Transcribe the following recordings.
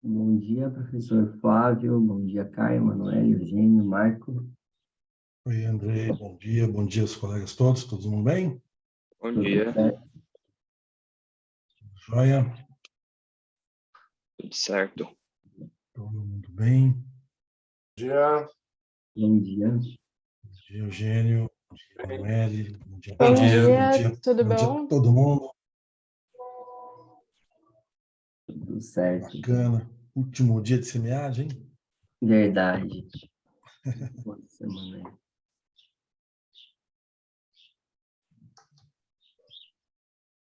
Bom dia, professor Flávio. Bom dia, Caio, Manoel, Eugênio, Marco. Oi, Andrei, bom dia aos colegas todos, todo mundo bem? Bom Tudo dia, certo? Joia? tudo certo. Todo mundo bem? Bom dia. Bom dia. Bom dia, Eugênio. Bom dia, Manuele. Bom dia, Bom Carlos. dia, tudo Bom dia a bom? todo mundo. Tudo certo. Bacana. Último dia de semeagem, hein? Verdade. Boa semana aí.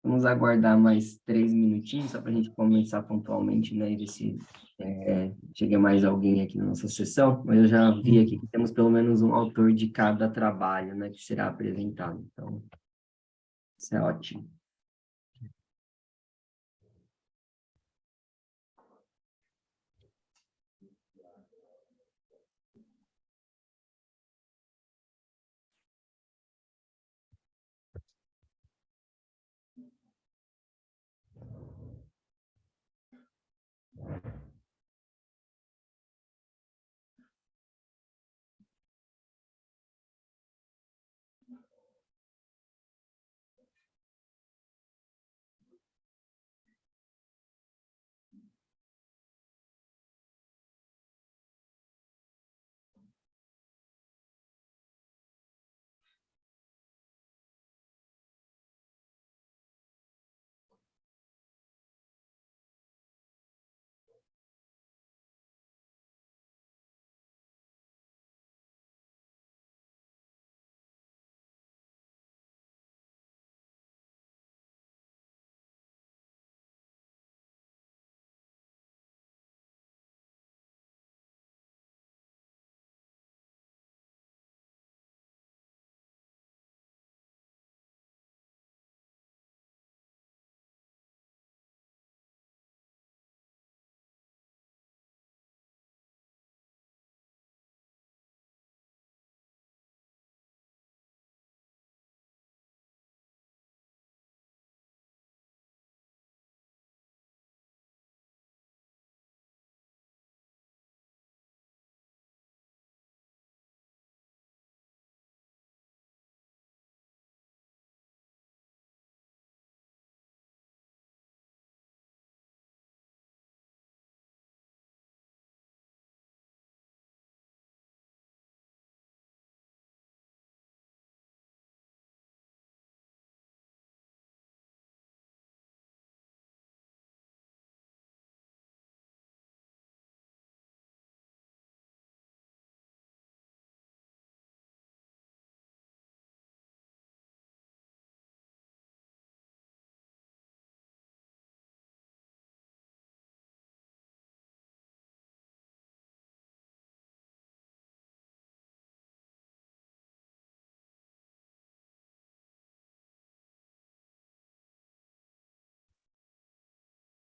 Vamos aguardar mais 3 minutinhos, só para a gente começar pontualmente, né? E ver se chega mais alguém aqui na nossa sessão. Mas eu já vi aqui que temos pelo menos um autor de cada trabalho, né? Que será apresentado. Então, isso é ótimo.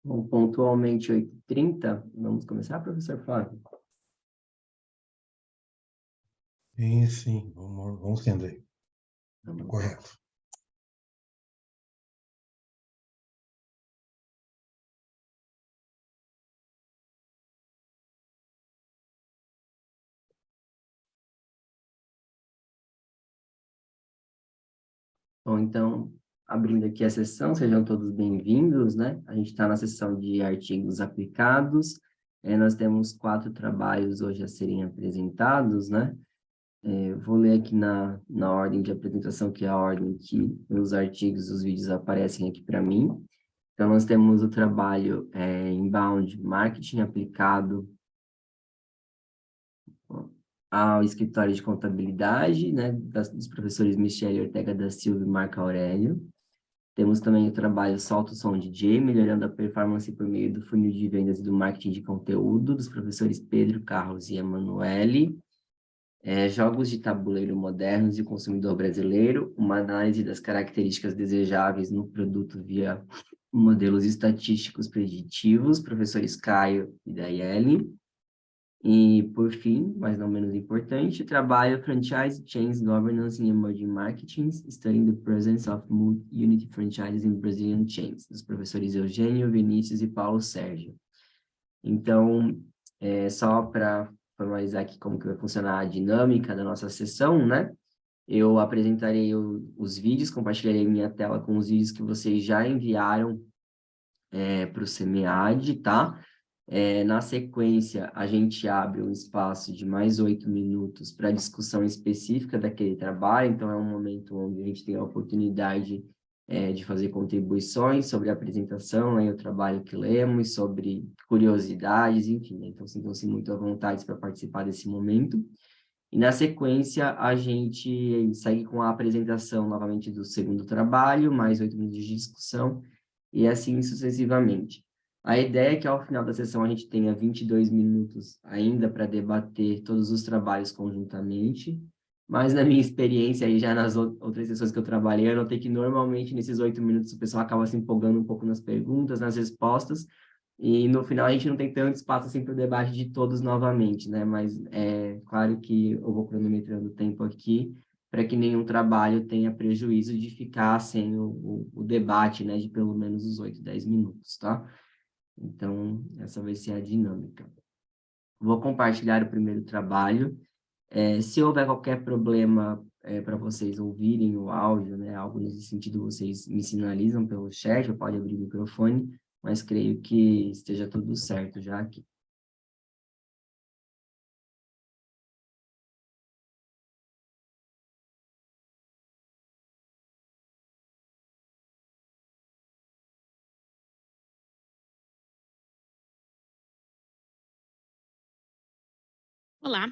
Bom, pontualmente 8h30, vamos começar, professor Flávio? Sim. Vamos sim, Andrei. Vamos lá. Correto. Bom, então, abrindo aqui a sessão, sejam todos bem-vindos, né? A gente está na sessão de artigos aplicados. Nós temos 4 trabalhos hoje a serem apresentados, né? Eu vou ler aqui na ordem de apresentação, que é a ordem que os artigos e os vídeos aparecem aqui para mim. Então, nós temos o trabalho Inbound Marketing aplicado ao escritório de contabilidade, né, dos professores Michele Ortega da Silva e Marco Aurélio. Temos também o trabalho Solta o Som DJ, melhorando a performance por meio do funil de vendas e do marketing de conteúdo, dos professores Pedro Carlos e Emanuele. Jogos de tabuleiro modernos e o consumidor brasileiro, uma análise das características desejáveis no produto via modelos estatísticos preditivos, professores Caio e Daiele. E, por fim, mas não menos importante, trabalho Franchise Chains Governance in Emerging Marketings, Studying the Presence of Multi-Unity Franchises in Brazilian Chains, dos professores Eugênio, Vinícius e Paulo Sérgio. Então, só para formalizar aqui como que vai funcionar a dinâmica da nossa sessão, né? Eu apresentarei os vídeos, compartilharei minha tela com os vídeos que vocês já enviaram para o SEMEAD, tá? Na sequência, a gente abre um espaço de mais 8 minutos para discussão específica daquele trabalho, então é um momento onde a gente tem a oportunidade de fazer contribuições sobre a apresentação, né, o trabalho que lemos, sobre curiosidades, enfim, né? Então sintam-se muito à vontade para participar desse momento. E na sequência, a gente segue com a apresentação novamente do segundo trabalho, mais 8 minutos de discussão, e assim sucessivamente. A ideia é que ao final da sessão a gente tenha 22 minutos ainda para debater todos os trabalhos conjuntamente, mas na minha experiência aí já nas outras sessões que eu trabalhei, eu notei que normalmente nesses 8 minutos o pessoal acaba se empolgando um pouco nas perguntas, nas respostas, e no final a gente não tem tanto espaço assim para o debate de todos novamente, né? Mas é claro que eu vou cronometrando o tempo aqui para que nenhum trabalho tenha prejuízo de ficar sem o debate, né? De pelo menos os 8, 10 minutos, tá? Então, essa vai ser a dinâmica. Vou compartilhar o primeiro trabalho. Se houver qualquer problema para vocês ouvirem o áudio, né? Algo nesse sentido, vocês me sinalizam pelo chat, ou pode abrir o microfone, mas creio que esteja tudo certo já aqui. Olá,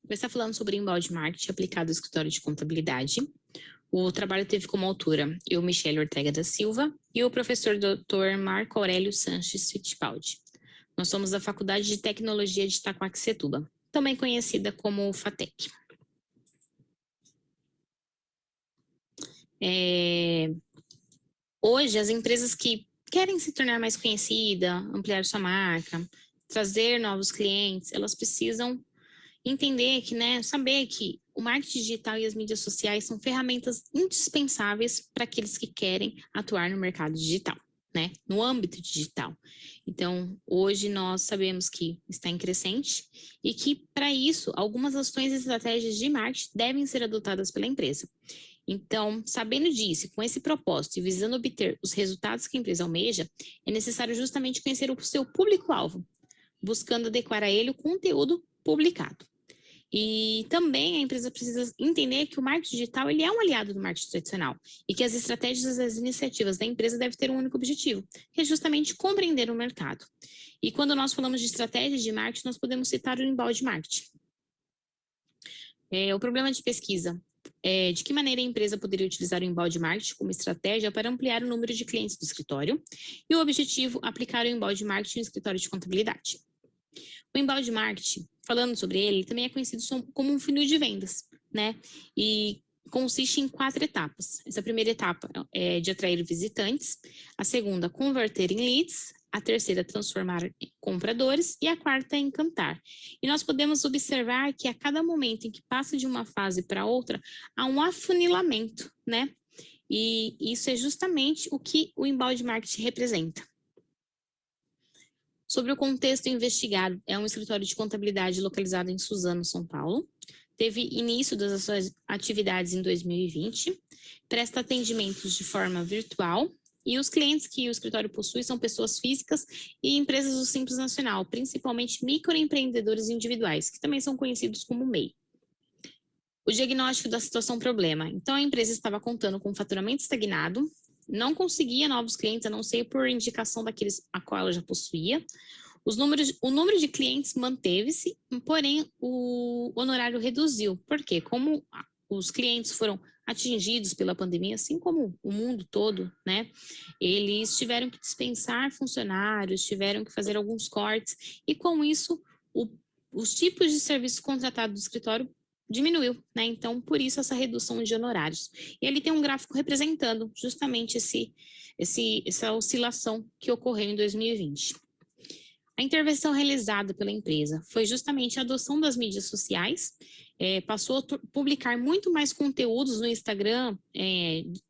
vou estar falando sobre embalde marketing aplicado ao escritório de contabilidade. O trabalho teve como autora eu, Michele Ortega da Silva, e o professor Dr. Marco Aurélio Sanches Fittipaldi. Nós somos da Faculdade de Tecnologia de Itaquaquecetuba, também conhecida como FATEC. Hoje, as empresas que querem se tornar mais conhecida, ampliar sua marca, trazer novos clientes, elas precisam entender que, saber que o marketing digital e as mídias sociais são ferramentas indispensáveis para aqueles que querem atuar no mercado digital, no âmbito digital. Então, hoje nós sabemos que está em crescente e que, para isso, algumas ações e estratégias de marketing devem ser adotadas pela empresa. Então, sabendo disso, com esse propósito e visando obter os resultados que a empresa almeja, é necessário justamente conhecer o seu público-alvo, buscando adequar a ele o conteúdo publicado. E também a empresa precisa entender que o marketing digital ele é um aliado do marketing tradicional e que as estratégias e as iniciativas da empresa devem ter um único objetivo, que é justamente compreender o mercado. E quando nós falamos de estratégias de marketing, nós podemos citar o embalde marketing. O problema de pesquisa é de que maneira a empresa poderia utilizar o embalde marketing como estratégia para ampliar o número de clientes do escritório e o objetivo, aplicar o embalde marketing no escritório de contabilidade. O embalde marketing, falando sobre ele, também é conhecido como um funil de vendas, E consiste em 4 etapas. Essa primeira etapa é de atrair visitantes, a segunda, converter em leads, a terceira, transformar em compradores e a quarta, encantar. E nós podemos observar que a cada momento em que passa de uma fase para outra, há um afunilamento, E isso é justamente o que o embalde marketing representa. Sobre o contexto investigado, é um escritório de contabilidade localizado em Suzano, São Paulo. Teve início das suas atividades em 2020, presta atendimentos de forma virtual e os clientes que o escritório possui são pessoas físicas e empresas do Simples Nacional, principalmente microempreendedores individuais, que também são conhecidos como MEI. O diagnóstico da situação problema. Então, a empresa estava contando com um faturamento estagnado, não conseguia novos clientes, a não ser por indicação daqueles a qual ela já possuía. O número de clientes manteve-se, porém o honorário reduziu. Por quê? Como os clientes foram atingidos pela pandemia, assim como o mundo todo, eles tiveram que dispensar funcionários, tiveram que fazer alguns cortes, e com isso, os tipos de serviços contratados do escritório diminuiu, Então, por isso, essa redução de honorários. E ele tem um gráfico representando justamente essa oscilação que ocorreu em 2020. A intervenção realizada pela empresa foi justamente a adoção das mídias sociais, passou a publicar muito mais conteúdos no Instagram,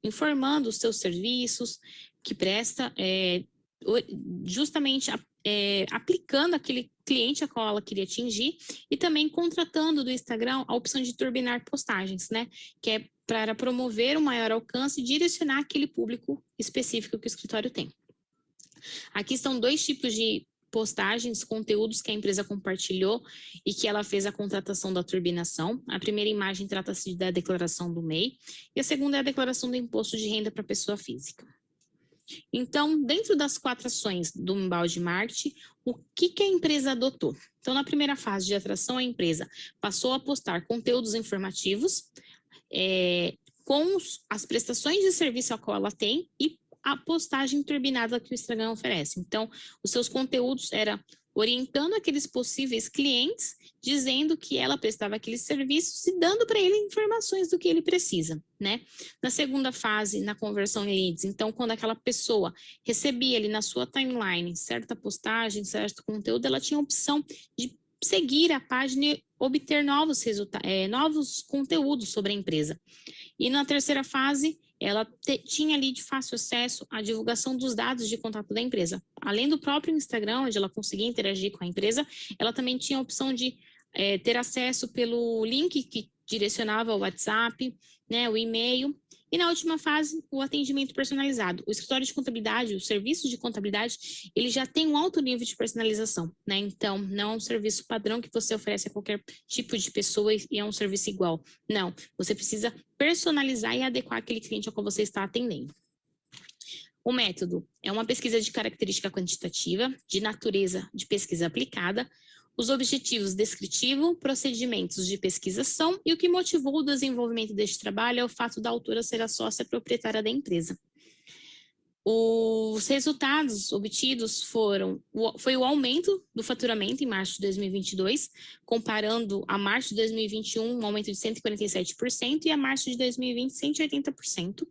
informando os seus serviços que presta, justamente aplicando aquele cliente a qual ela queria atingir e também contratando do Instagram a opção de turbinar postagens, né? Que é para promover um maior alcance e direcionar aquele público específico que o escritório tem. Aqui estão 2 tipos de postagens, conteúdos que a empresa compartilhou e que ela fez a contratação da turbinação. A primeira imagem trata-se da declaração do MEI e a segunda é a declaração do imposto de renda para pessoa física. Então, dentro das 4 ações do embalde marketing, o que a empresa adotou? Então, na primeira fase de atração, a empresa passou a postar conteúdos informativos com as prestações de serviço a qual ela tem e a postagem turbinada que o Instagram oferece. Então, os seus conteúdos eram orientando aqueles possíveis clientes, dizendo que ela prestava aqueles serviços e dando para ele informações do que ele precisa, né? Na segunda fase, na conversão em leads, então, quando aquela pessoa recebia ali na sua timeline certa postagem, certo conteúdo, ela tinha a opção de seguir a página e obter novos conteúdos sobre a empresa. E na terceira fase, ela tinha ali de fácil acesso à divulgação dos dados de contato da empresa. Além do próprio Instagram, onde ela conseguia interagir com a empresa, ela também tinha a opção de ter acesso pelo link que direcionava ao WhatsApp, né, o e-mail. E na última fase, o atendimento personalizado. O escritório de contabilidade, o serviço de contabilidade, ele já tem um alto nível de personalização, né? Então, não é um serviço padrão que você oferece a qualquer tipo de pessoa e é um serviço igual. Não, você precisa personalizar e adequar aquele cliente ao qual você está atendendo. O método é uma pesquisa de característica quantitativa, de natureza de pesquisa aplicada, os objetivos descritivo, procedimentos de pesquisação e o que motivou o desenvolvimento deste trabalho é o fato da autora ser a sócia proprietária da empresa. Os resultados obtidos foi o aumento do faturamento em março de 2022, comparando a março de 2021, um aumento de 147%, e a março de 2020, 180%.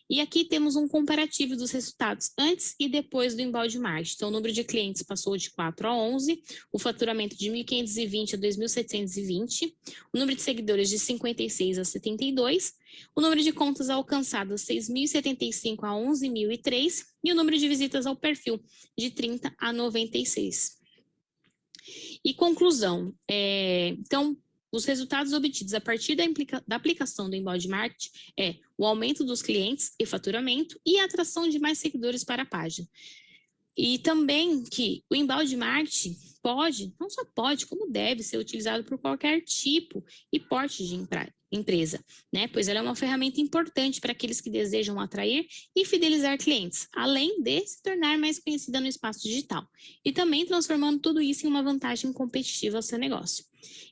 E aqui temos um comparativo dos resultados antes e depois do embalde marketing. Então, o número de clientes passou de 4 a 11, o faturamento de 1.520 a 2.720, o número de seguidores de 56 a 72, o número de contas alcançadas 6.075 a 11.003 e o número de visitas ao perfil de 30 a 96. E conclusão, então, os resultados obtidos a partir da aplicação do embalde marketing é o aumento dos clientes e faturamento e a atração de mais seguidores para a página. E também que o embalde marketing não só pode, como deve ser utilizado por qualquer tipo e porte de empresa, né? Pois ela é uma ferramenta importante para aqueles que desejam atrair e fidelizar clientes, além de se tornar mais conhecida no espaço digital. E também transformando tudo isso em uma vantagem competitiva ao seu negócio.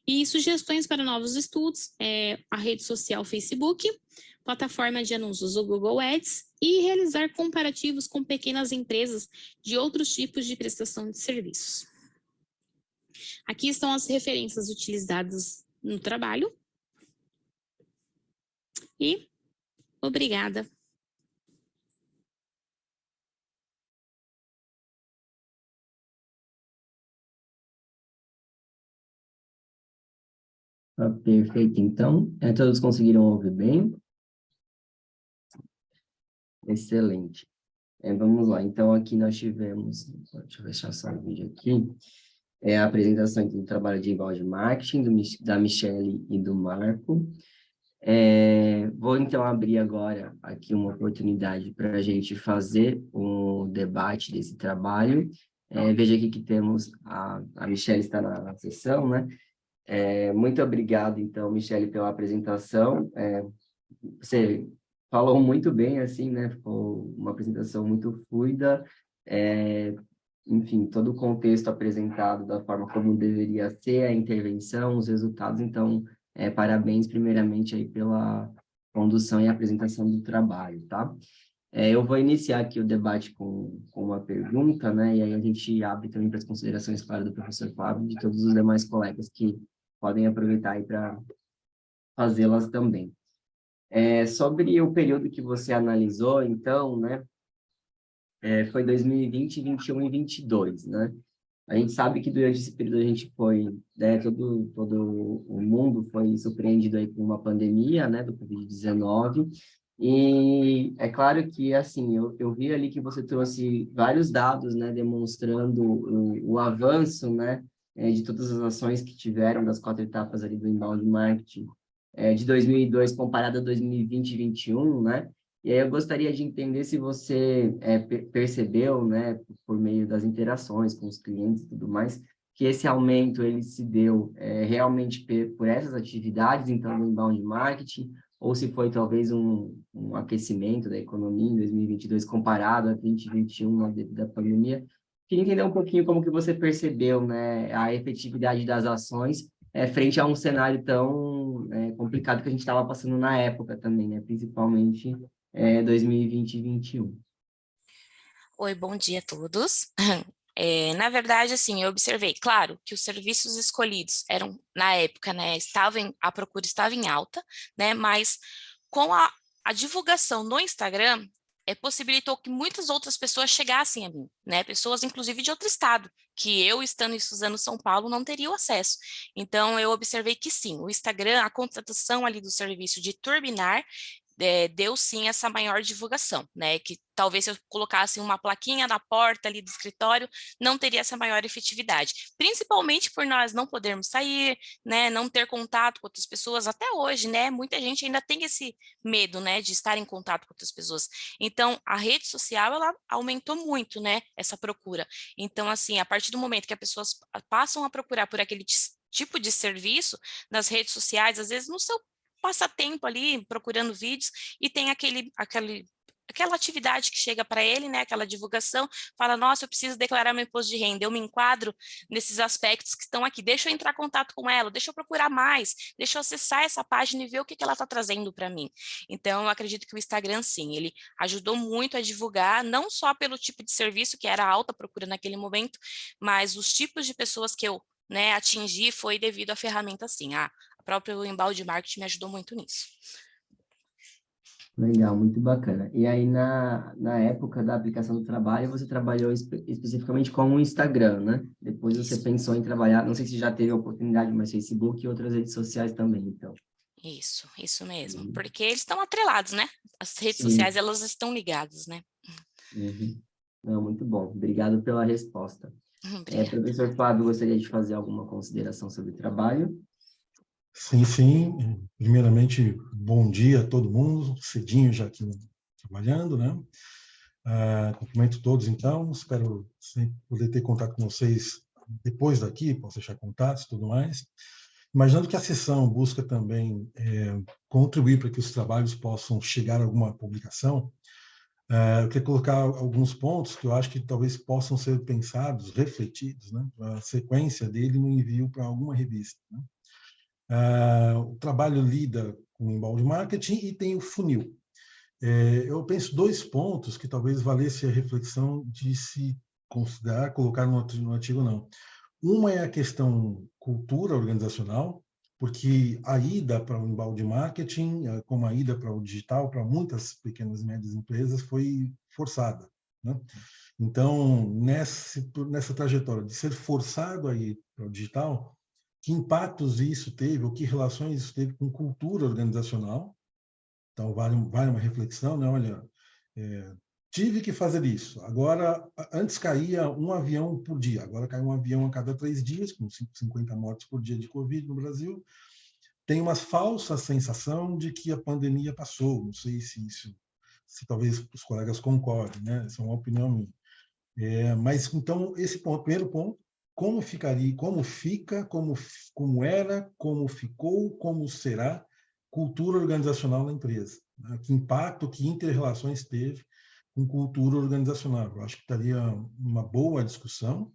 E sugestões para novos estudos é a rede social Facebook, plataforma de anúncios o Google Ads e realizar comparativos com pequenas empresas de outros tipos de prestação de serviços. Aqui estão as referências utilizadas no trabalho. E obrigada. Perfeito, então. Todos conseguiram ouvir bem? Excelente. Vamos lá, então aqui nós tivemos, deixa eu fechar só o vídeo aqui, a apresentação do trabalho de embalde marketing, da Michele e do Marco. Vou então abrir agora aqui uma oportunidade para a gente fazer um debate desse trabalho. Veja aqui que temos, a Michele está na sessão, né? Muito obrigado, então, Michele, pela apresentação. Você falou muito bem, assim, né? Ficou uma apresentação muito fluida. Enfim, todo o contexto apresentado da forma como deveria ser a intervenção, os resultados. Então, parabéns, primeiramente, aí pela condução e apresentação do trabalho, tá? Eu vou iniciar aqui o debate com uma pergunta, né? E aí a gente abre também para as considerações, claro, do professor Fábio e de todos os demais colegas que podem aproveitar aí para fazê-las também. Sobre o período que você analisou, então, né? Foi 2020, 21 e 22, né? A gente sabe que durante esse período a gente foi, né, todo o mundo foi surpreendido aí com uma pandemia, né, do Covid-19, E é claro que, assim, eu vi ali que você trouxe vários dados, né, demonstrando o avanço, né, de todas as ações que tiveram das 4 etapas ali do inbound marketing, de 2002 comparado a 2020 e 2021, né? E aí eu gostaria de entender se você percebeu, né, por meio das interações com os clientes e tudo mais, que esse aumento ele se deu realmente por essas atividades, então, do inbound marketing, ou se foi talvez um aquecimento da economia em 2022 comparado a 2021, né, devido à pandemia. Queria entender um pouquinho como que você percebeu, né, a efetividade das ações frente a um cenário tão complicado que a gente estava passando na época também, né, principalmente 2020 e 2021. Oi, bom dia a todos. Na verdade, assim, eu observei, claro, que os serviços escolhidos eram, na época, né, a procura estava em alta, né, mas com a divulgação no Instagram, possibilitou que muitas outras pessoas chegassem a mim, né, pessoas, inclusive, de outro estado, que eu, estando em Suzano, São Paulo, não teria o acesso. Então, eu observei que sim, o Instagram, a contratação ali do serviço de turbinar, deu sim essa maior divulgação, né? Que talvez se eu colocasse uma plaquinha na porta ali do escritório, não teria essa maior efetividade. Principalmente por nós não podermos sair, né? Não ter contato com outras pessoas, até hoje, né? Muita gente ainda tem esse medo, né? De estar em contato com outras pessoas. Então, a rede social, ela aumentou muito, né? Essa procura. Então, assim, a partir do momento que as pessoas passam a procurar por aquele tipo de serviço nas redes sociais, às vezes no seu passatempo ali, procurando vídeos, e tem aquela atividade que chega para ele, né, aquela divulgação, fala, nossa, eu preciso declarar meu imposto de renda, eu me enquadro nesses aspectos que estão aqui, deixa eu entrar em contato com ela, deixa eu procurar mais, deixa eu acessar essa página e ver o que ela está trazendo para mim. Então, eu acredito que o Instagram, sim, ele ajudou muito a divulgar, não só pelo tipo de serviço, que era alta procura naquele momento, mas os tipos de pessoas que eu, né, atingi foi devido à ferramenta, sim. A próprio embalde marketing me ajudou muito nisso. Legal, muito bacana. E aí, na época da aplicação do trabalho, você trabalhou especificamente com o Instagram, né? Depois você Isso. pensou em trabalhar, não sei se já teve a oportunidade, mas Facebook e outras redes sociais também, então. Isso mesmo, Uhum. porque eles estão atrelados, né? As redes sociais, Sim. elas estão ligadas, né? Uhum. Não, muito bom. Obrigado pela resposta. Obrigada. Professor Flávio, gostaria de fazer alguma consideração sobre o trabalho? Sim, sim. Primeiramente, bom dia a todo mundo, cedinho já aqui trabalhando, né? Cumprimento todos, então. Espero sempre poder ter contato com vocês depois daqui, posso deixar contatos e tudo mais. Imaginando que a sessão busca também contribuir para que os trabalhos possam chegar a alguma publicação, eu queria colocar alguns pontos que eu acho que talvez possam ser pensados, refletidos, né? A sequência dele no envio para alguma revista, né? O trabalho lida com o inbound marketing e tem o funil. Eu penso 2 pontos que talvez valesse a reflexão de se considerar, colocar no artigo ou não. Uma é a questão cultura organizacional, porque a ida para o inbound marketing, como a ida para o digital, para muitas pequenas e médias empresas, foi forçada, né? Então, nessa trajetória de ser forçado a ir para o digital, que impactos isso teve, ou que relações isso teve com cultura organizacional? Então, vale uma reflexão, né? Olha, tive que fazer isso. Agora, antes caía um avião por dia, agora cai um avião a cada 3 dias, com 50 mortes por dia de Covid no Brasil. Tem uma falsa sensação de que a pandemia passou. Não sei se talvez os colegas concordem, né? Essa é uma opinião minha. Mas, então, esse ponto, primeiro ponto, como ficaria, como fica, como era, como ficou, como será cultura organizacional na empresa, né? Que impacto, que inter-relações teve com cultura organizacional. Eu acho que estaria uma boa discussão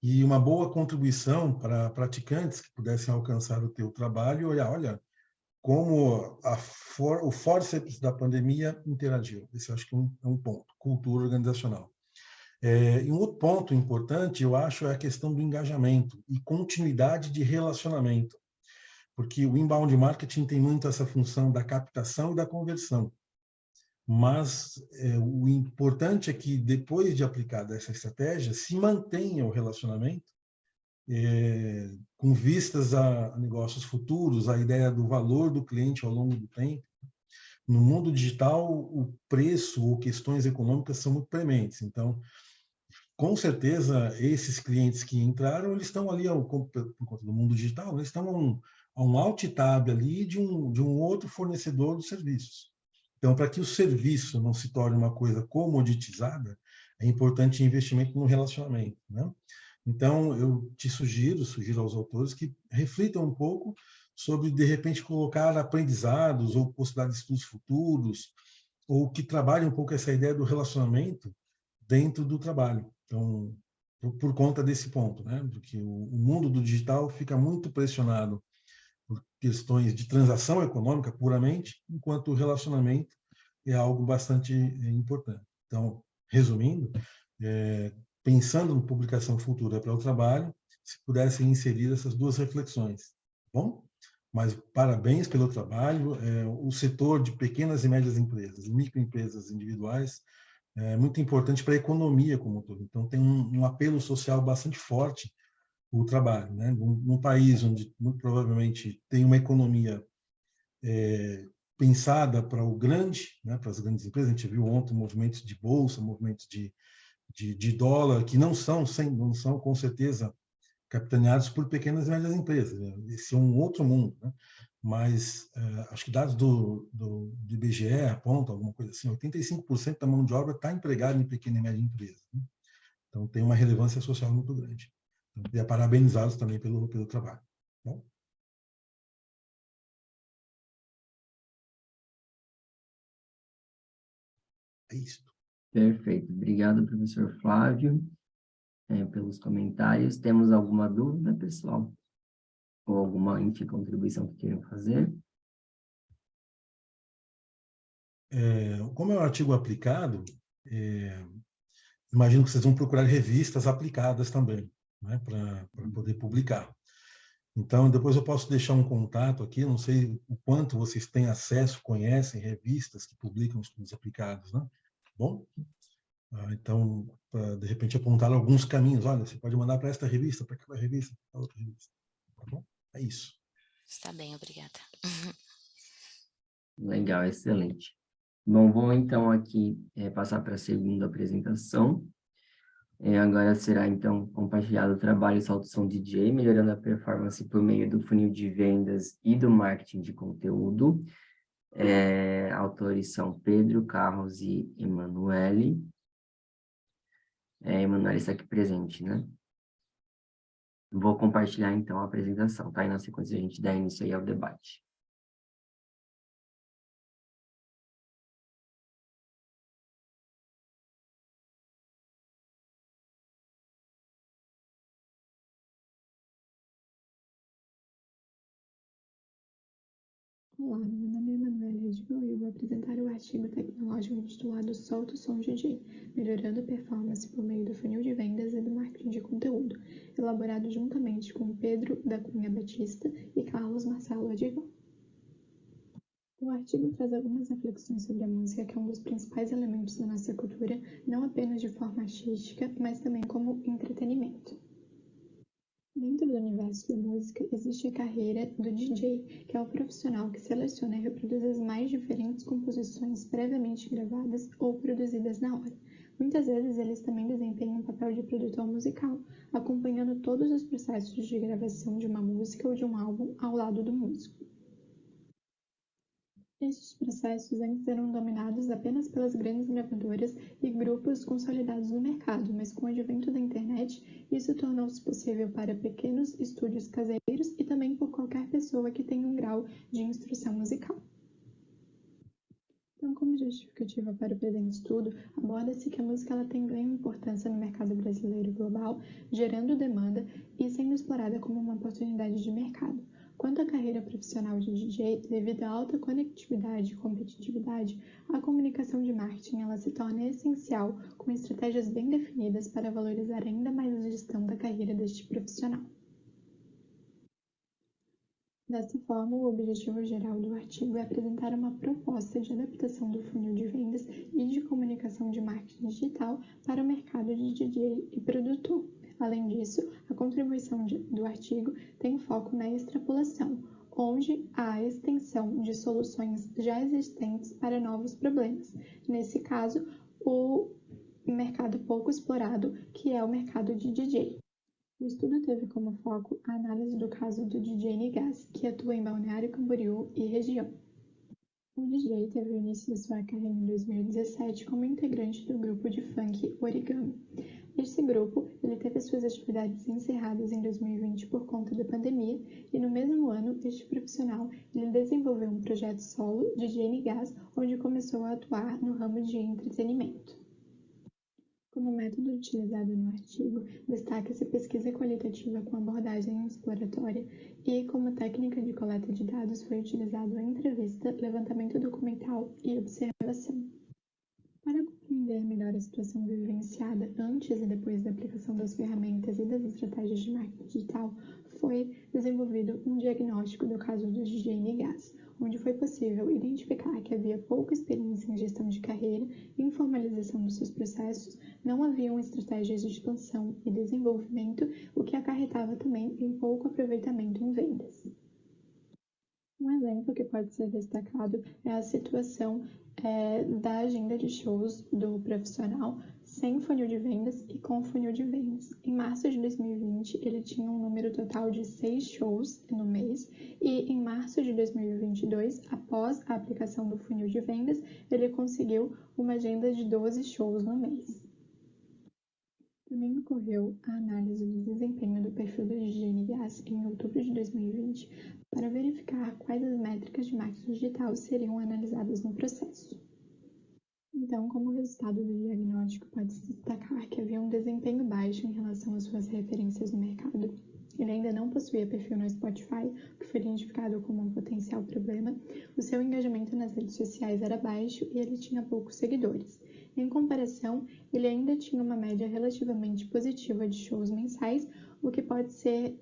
e uma boa contribuição para praticantes que pudessem alcançar o teu trabalho e olha como o fórceps da pandemia interagiu. Esse eu acho que é um ponto, cultura organizacional. E um outro ponto importante, eu acho, é a questão do engajamento e continuidade de relacionamento, porque o inbound marketing tem muito essa função da captação e da conversão. Mas o importante é que, depois de aplicada essa estratégia, se mantenha o relacionamento com vistas a negócios futuros, a ideia do valor do cliente ao longo do tempo. no mundo digital, o preço ou questões econômicas são muito prementes. Então, com certeza, esses clientes que entraram, eles estão ali, por conta do mundo digital, eles estão a um alt tab ali de um outro fornecedor de serviços. Então, para que o serviço não se torne uma coisa comoditizada, é importante investimento no relacionamento, né? Então, eu te sugiro aos autores que reflitam um pouco sobre, de repente, colocar aprendizados ou possibilidades de estudos futuros, ou que trabalhem um pouco essa ideia do relacionamento dentro do trabalho. Então, por conta desse ponto, né? Porque o mundo do digital fica muito pressionado por questões de transação econômica puramente, enquanto o relacionamento é algo bastante importante. Então, resumindo, pensando em publicação futura para o trabalho, se pudessem inserir essas duas reflexões, tá bom? Mas parabéns pelo trabalho. O setor de pequenas e médias empresas, microempresas individuais, é muito importante para a economia como um todo. Então, tem um apelo social bastante forte o trabalho, né? Num país onde, muito provavelmente, tem uma economia pensada para o grande, né? Para as grandes empresas. A gente viu ontem movimentos de bolsa, movimentos de dólar, que não são, com certeza, capitaneados por pequenas e médias empresas. Né? Esse é um outro mundo, né? Mas acho que dados do IBGE apontam alguma coisa assim, 85% da mão de obra está empregada em pequena e média empresa. Né? Então, tem uma relevância social muito grande. Então, queria parabenizá-los também pelo trabalho. Bom? É isso. Perfeito. Obrigado, professor Flávio, pelos comentários. Temos alguma dúvida, pessoal? Ou alguma, enfim, contribuição que queiram fazer? Como é um artigo aplicado, imagino que vocês vão procurar revistas aplicadas também, né, para poder publicar. Então, depois eu posso deixar um contato aqui, não sei o quanto vocês têm acesso, conhecem revistas que publicam estudos aplicados, né? Bom, então, para de repente apontar alguns caminhos, olha, você pode mandar para esta revista, para aquela revista, para outra revista, tá bom? É isso. Está bem, obrigada. Legal, excelente. Bom, vou então aqui passar para a segunda apresentação. Agora será, então, compartilhado o trabalho Salto Som DJ, melhorando a performance por meio do funil de vendas e do marketing de conteúdo. Autores são Pedro, Carlos e Emanuele. Emanuele está aqui presente, né? Vou compartilhar, então, a apresentação, tá? E na sequência a gente dá início aí ao debate. Olá, meu nome é Emanuele Redmil e eu vou apresentar o artigo tecnológico intitulado Solta o Som DJ, melhorando a performance por meio do funil de vendas e do marketing de conteúdo, elaborado juntamente com Pedro da Cunha Batista e Carlos Marcelo Adivan. O artigo traz algumas reflexões sobre a música, que é um dos principais elementos da nossa cultura, não apenas de forma artística, mas também como entretenimento. Dentro do universo da música, existe a carreira do DJ, que é o profissional que seleciona e reproduz as mais diferentes composições previamente gravadas ou produzidas na hora. Muitas vezes, eles também desempenham o papel de produtor musical, acompanhando todos os processos de gravação de uma música ou de um álbum ao lado do músico. Estes processos antes eram dominados apenas pelas grandes gravadoras e grupos consolidados no mercado, mas com o advento da internet, isso tornou-se possível para pequenos estúdios caseiros e também por qualquer pessoa que tenha um grau de instrução musical. Então, como justificativa para o presente estudo, aborda-se que a música tem ganho importância no mercado brasileiro e global, gerando demanda e sendo explorada como uma oportunidade de mercado. Quanto à carreira profissional de DJ, devido à alta conectividade e competitividade, a comunicação de marketing ela se torna essencial, com estratégias bem definidas para valorizar ainda mais a gestão da carreira deste profissional. Dessa forma, o objetivo geral do artigo é apresentar uma proposta de adaptação do funil de vendas e de comunicação de marketing digital para o mercado de DJ e produtor. Além disso, a contribuição do artigo tem foco na extrapolação, onde há a extensão de soluções já existentes para novos problemas. Nesse caso, o mercado pouco explorado, que é o mercado de DJ. O estudo teve como foco a análise do caso do DJ Nigas, que atua em Balneário Camboriú e região. O DJ teve o início de sua carreira em 2017 como integrante do grupo de funk Origami. Este grupo ele teve suas atividades encerradas em 2020 por conta da pandemia e no mesmo ano este profissional ele desenvolveu um projeto solo, DJ Nigas, onde começou a atuar no ramo de entretenimento. Como método utilizado no artigo, destaca-se pesquisa qualitativa com abordagem exploratória e, como técnica de coleta de dados, foi utilizado a entrevista, levantamento documental e observação. Para compreender melhor a situação vivenciada antes e depois da aplicação das ferramentas e das estratégias de marketing digital, foi desenvolvido um diagnóstico do caso do DJ Nigas, onde foi possível identificar que havia pouca experiência em gestão de carreira e informalização dos seus processos, não haviam estratégias de expansão e desenvolvimento, o que acarretava também em pouco aproveitamento em vendas. Um exemplo que pode ser destacado é a situação da agenda de shows do profissional sem funil de vendas e com funil de vendas. Em março de 2020, ele tinha um número total de 6 shows no mês e em março de 2022, após a aplicação do funil de vendas, ele conseguiu uma agenda de 12 shows no mês. Também ocorreu a análise do desempenho do perfil do DJ Nigas em outubro de 2020 para verificar quais as métricas de marketing digital seriam analisadas no processo. Então, como resultado do diagnóstico, pode-se destacar que havia um desempenho baixo em relação às suas referências no mercado. Ele ainda não possuía perfil no Spotify, o que foi identificado como um potencial problema. O seu engajamento nas redes sociais era baixo e ele tinha poucos seguidores. Em comparação, ele ainda tinha uma média relativamente positiva de shows mensais, o que pode ser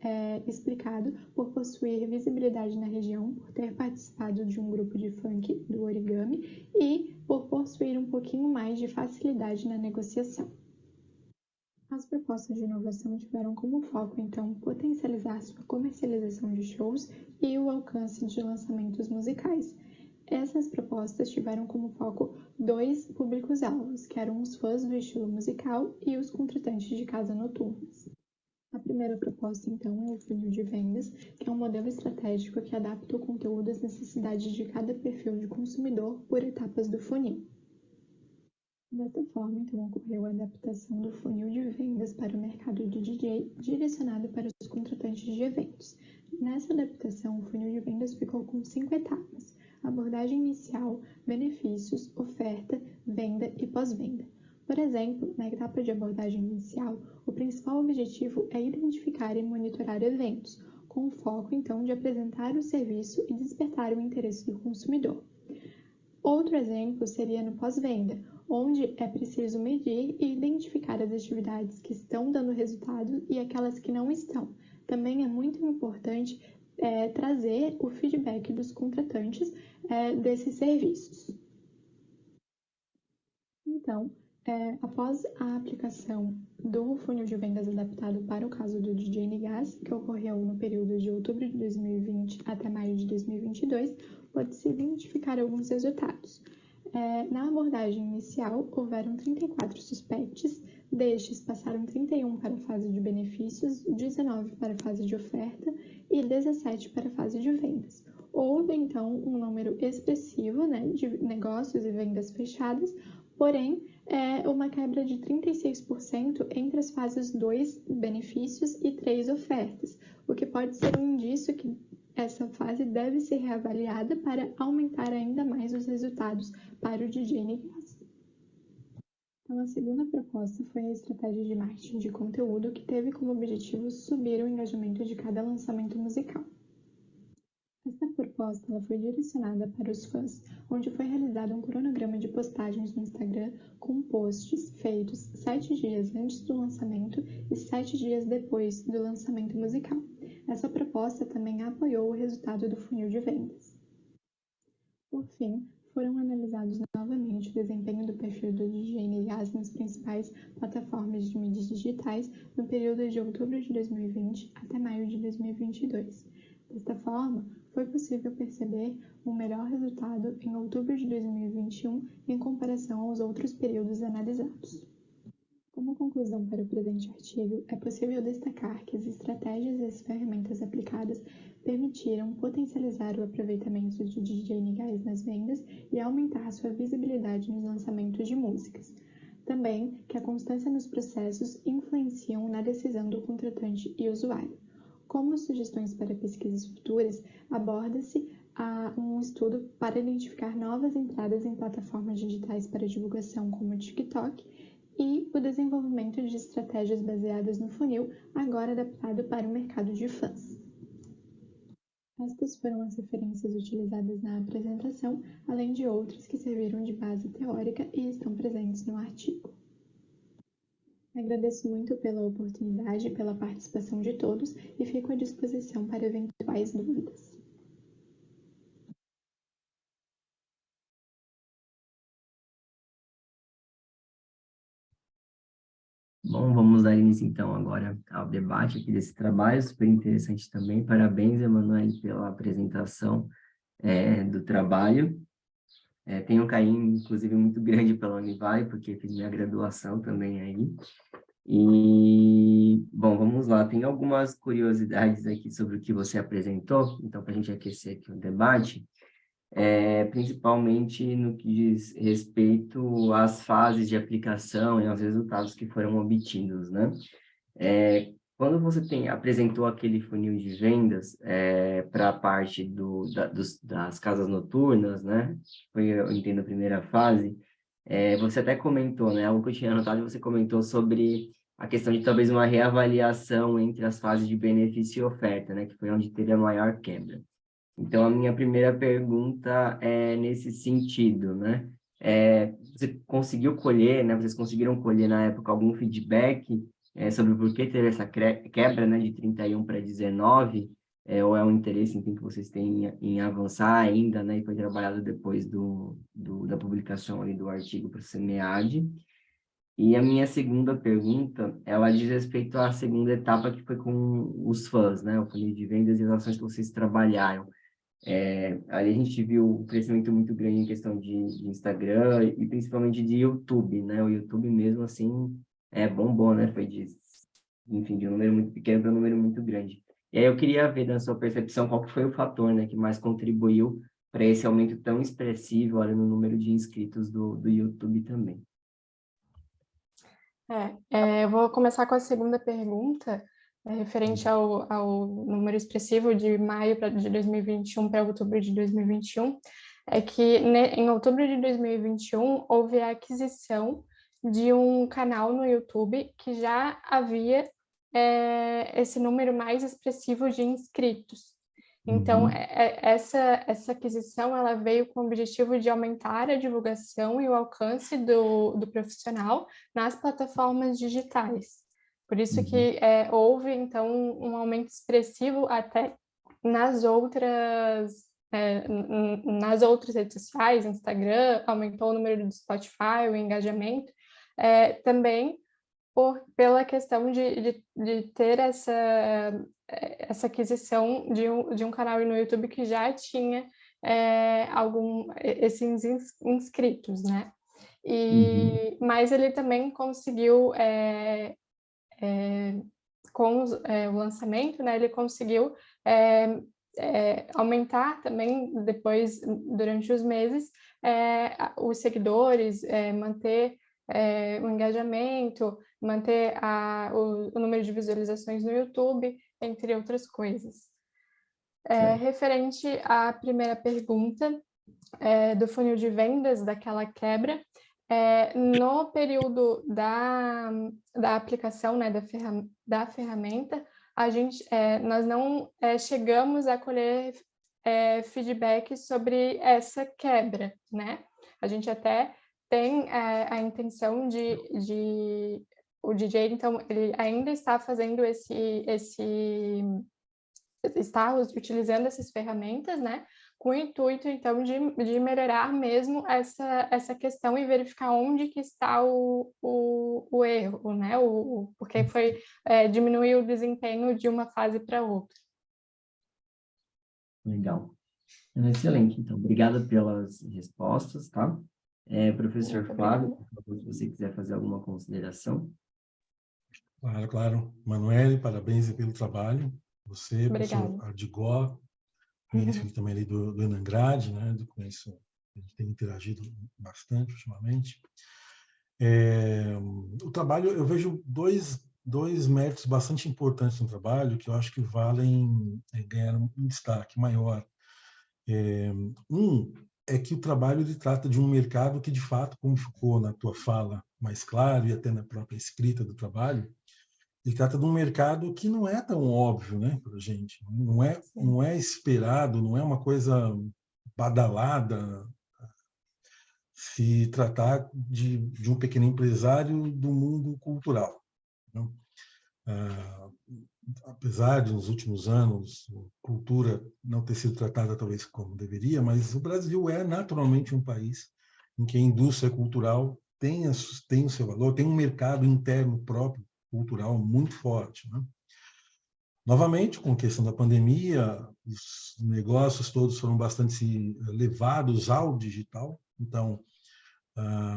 explicado por possuir visibilidade na região, por ter participado de um grupo de funk do Origami e por possuir um pouquinho mais de facilidade na negociação. As propostas de inovação tiveram como foco, então, potencializar sua comercialização de shows e o alcance de lançamentos musicais. Essas propostas tiveram como foco 2 públicos-alvos, que eram os fãs do estilo musical e os contratantes de casa noturnas. A primeira proposta, então, é o funil de vendas, que é um modelo estratégico que adapta o conteúdo às necessidades de cada perfil de consumidor por etapas do funil. Desta forma, então, ocorreu a adaptação do funil de vendas para o mercado de DJ, direcionado para os contratantes de eventos. Nessa adaptação, o funil de vendas ficou com 5 etapas: abordagem inicial, benefícios, oferta, venda e pós-venda. Por exemplo, na etapa de abordagem inicial, o principal objetivo é identificar e monitorar eventos, com o foco, então, de apresentar o serviço e despertar o interesse do consumidor. Outro exemplo seria no pós-venda, onde é preciso medir e identificar as atividades que estão dando resultado e aquelas que não estão. Também é muito importante trazer o feedback dos contratantes desses serviços. Então, após a aplicação do funil de vendas adaptado para o caso do DJ Nigas, que ocorreu no período de outubro de 2020 até maio de 2022, pode-se identificar alguns resultados. Na abordagem inicial, houveram 34 suspects, destes passaram 31 para a fase de benefícios, 19 para a fase de oferta e 17 para a fase de vendas. Houve, então, um número expressivo de negócios e vendas fechadas, porém, uma quebra de 36% entre as fases 2, benefícios, e 3, ofertas, o que pode ser um indício que essa fase deve ser reavaliada para aumentar ainda mais os resultados para o DJ Nigas. Então, a segunda proposta foi a estratégia de marketing de conteúdo, que teve como objetivo subir o engajamento de cada lançamento musical. Esta proposta foi direcionada para os fãs, onde foi realizado um cronograma de postagens no Instagram com posts feitos 7 dias antes do lançamento e 7 dias depois do lançamento musical. Essa proposta também apoiou o resultado do funil de vendas. Por fim, foram analisados novamente o desempenho do perfil do DJ Nigas nas principais plataformas de mídias digitais no período de outubro de 2020 até maio de 2022. Desta forma, foi possível perceber um melhor resultado em outubro de 2021 em comparação aos outros períodos analisados. Como conclusão para o presente artigo, é possível destacar que as estratégias e as ferramentas aplicadas permitiram potencializar o aproveitamento de DJ Nigais nas vendas e aumentar sua visibilidade nos lançamentos de músicas. Também que a constância nos processos influenciam na decisão do contratante e usuário. Como sugestões para pesquisas futuras, aborda-se um estudo para identificar novas entradas em plataformas digitais para divulgação como o TikTok e o desenvolvimento de estratégias baseadas no funil, agora adaptado para o mercado de fãs. Estas foram as referências utilizadas na apresentação, além de outras que serviram de base teórica e estão presentes no artigo. Agradeço muito pela oportunidade e pela participação de todos e fico à disposição para eventuais dúvidas. Bom, vamos dar início então agora ao debate aqui desse trabalho, super interessante também. Parabéns, Emanuele, pela apresentação do trabalho. Tenho um carinho, inclusive, muito grande pela Univale, porque fiz minha graduação também aí. E, bom, vamos lá. Tem algumas curiosidades aqui sobre o que você apresentou, então, para a gente aquecer aqui o debate, principalmente no que diz respeito às fases de aplicação e aos resultados que foram obtidos, né? Quando você apresentou aquele funil de vendas para a parte das casas noturnas, né? Foi, eu entendo, a primeira fase, você até comentou, né? Algo que eu tinha anotado, você comentou sobre a questão de talvez uma reavaliação entre as fases de benefício e oferta, né? Que foi onde teve a maior quebra. Então, a minha primeira pergunta é nesse sentido, né? Você conseguiu colher, né? Vocês conseguiram colher na época algum feedback sobre por que teve essa quebra, né, de 31 para 19, ou é um interesse, enfim, que vocês têm em avançar ainda, né, e foi trabalhado depois da publicação ali do artigo para o CMEAD. E a minha segunda pergunta, ela diz respeito à segunda etapa, que foi com os fãs, né, o funil de vendas e as ações que vocês trabalharam. Ali a gente viu um crescimento muito grande em questão de Instagram e principalmente de YouTube, né? O YouTube mesmo, assim, bombou, né? Foi enfim, de um número muito pequeno para um número muito grande. E aí eu queria ver, na sua percepção, qual que foi o fator, né, que mais contribuiu para esse aumento tão expressivo, olha, no número de inscritos do YouTube também. Eu vou começar com a segunda pergunta, referente ao número expressivo de maio de 2021 para outubro de 2021, é que em outubro de 2021 houve a aquisição de um canal no YouTube que já havia esse número mais expressivo de inscritos. Então, essa aquisição ela veio com o objetivo de aumentar a divulgação e o alcance do profissional nas plataformas digitais. Por isso que houve, então, um aumento expressivo até nas outras redes sociais, Instagram, aumentou o número do Spotify, o engajamento, também pela questão de ter essa aquisição de um canal no YouTube que já tinha esses inscritos, né? Mas ele também conseguiu, com o lançamento, né, ele conseguiu aumentar também depois, durante os meses, os seguidores, manter o engajamento, manter o número de visualizações no YouTube, entre outras coisas. Referente à primeira pergunta, do funil de vendas, daquela quebra, no período da aplicação, né, da ferramenta, nós não chegamos a colher feedback sobre essa quebra, né? A gente até tem a intenção o DJ, então, ele ainda está fazendo está utilizando essas ferramentas, né, com o intuito, então, de melhorar mesmo essa questão e verificar onde que está o erro, né, porque diminuiu o desempenho de uma fase para outra. Legal. Excelente, então. Obrigado pelas respostas, tá? Professor Muito Flávio, obrigada. por favor, se você quiser fazer alguma consideração. Claro, claro. Manuele, parabéns pelo trabalho. Você, professor Obrigada. Ardigó, conheço ele também ali do Enangrade, né? Conheço, a gente tem interagido bastante ultimamente. O trabalho, eu vejo dois méritos bastante importantes no trabalho que eu acho que valem ganhar um destaque maior. Um é que o trabalho ele trata de um mercado que, de fato, como ficou na tua fala mais claro e até na própria escrita do trabalho, ele trata de um mercado que não é tão óbvio, né, para a gente. Não é esperado, não é uma coisa badalada se tratar de um pequeno empresário do mundo cultural, né? Apesar de, nos últimos anos, cultura não ter sido tratada talvez como deveria, mas o Brasil é naturalmente um país em que a indústria cultural tem o seu valor, tem um mercado interno próprio cultural muito forte, né? Novamente, com a questão da pandemia, os negócios todos foram bastante levados ao digital. Então,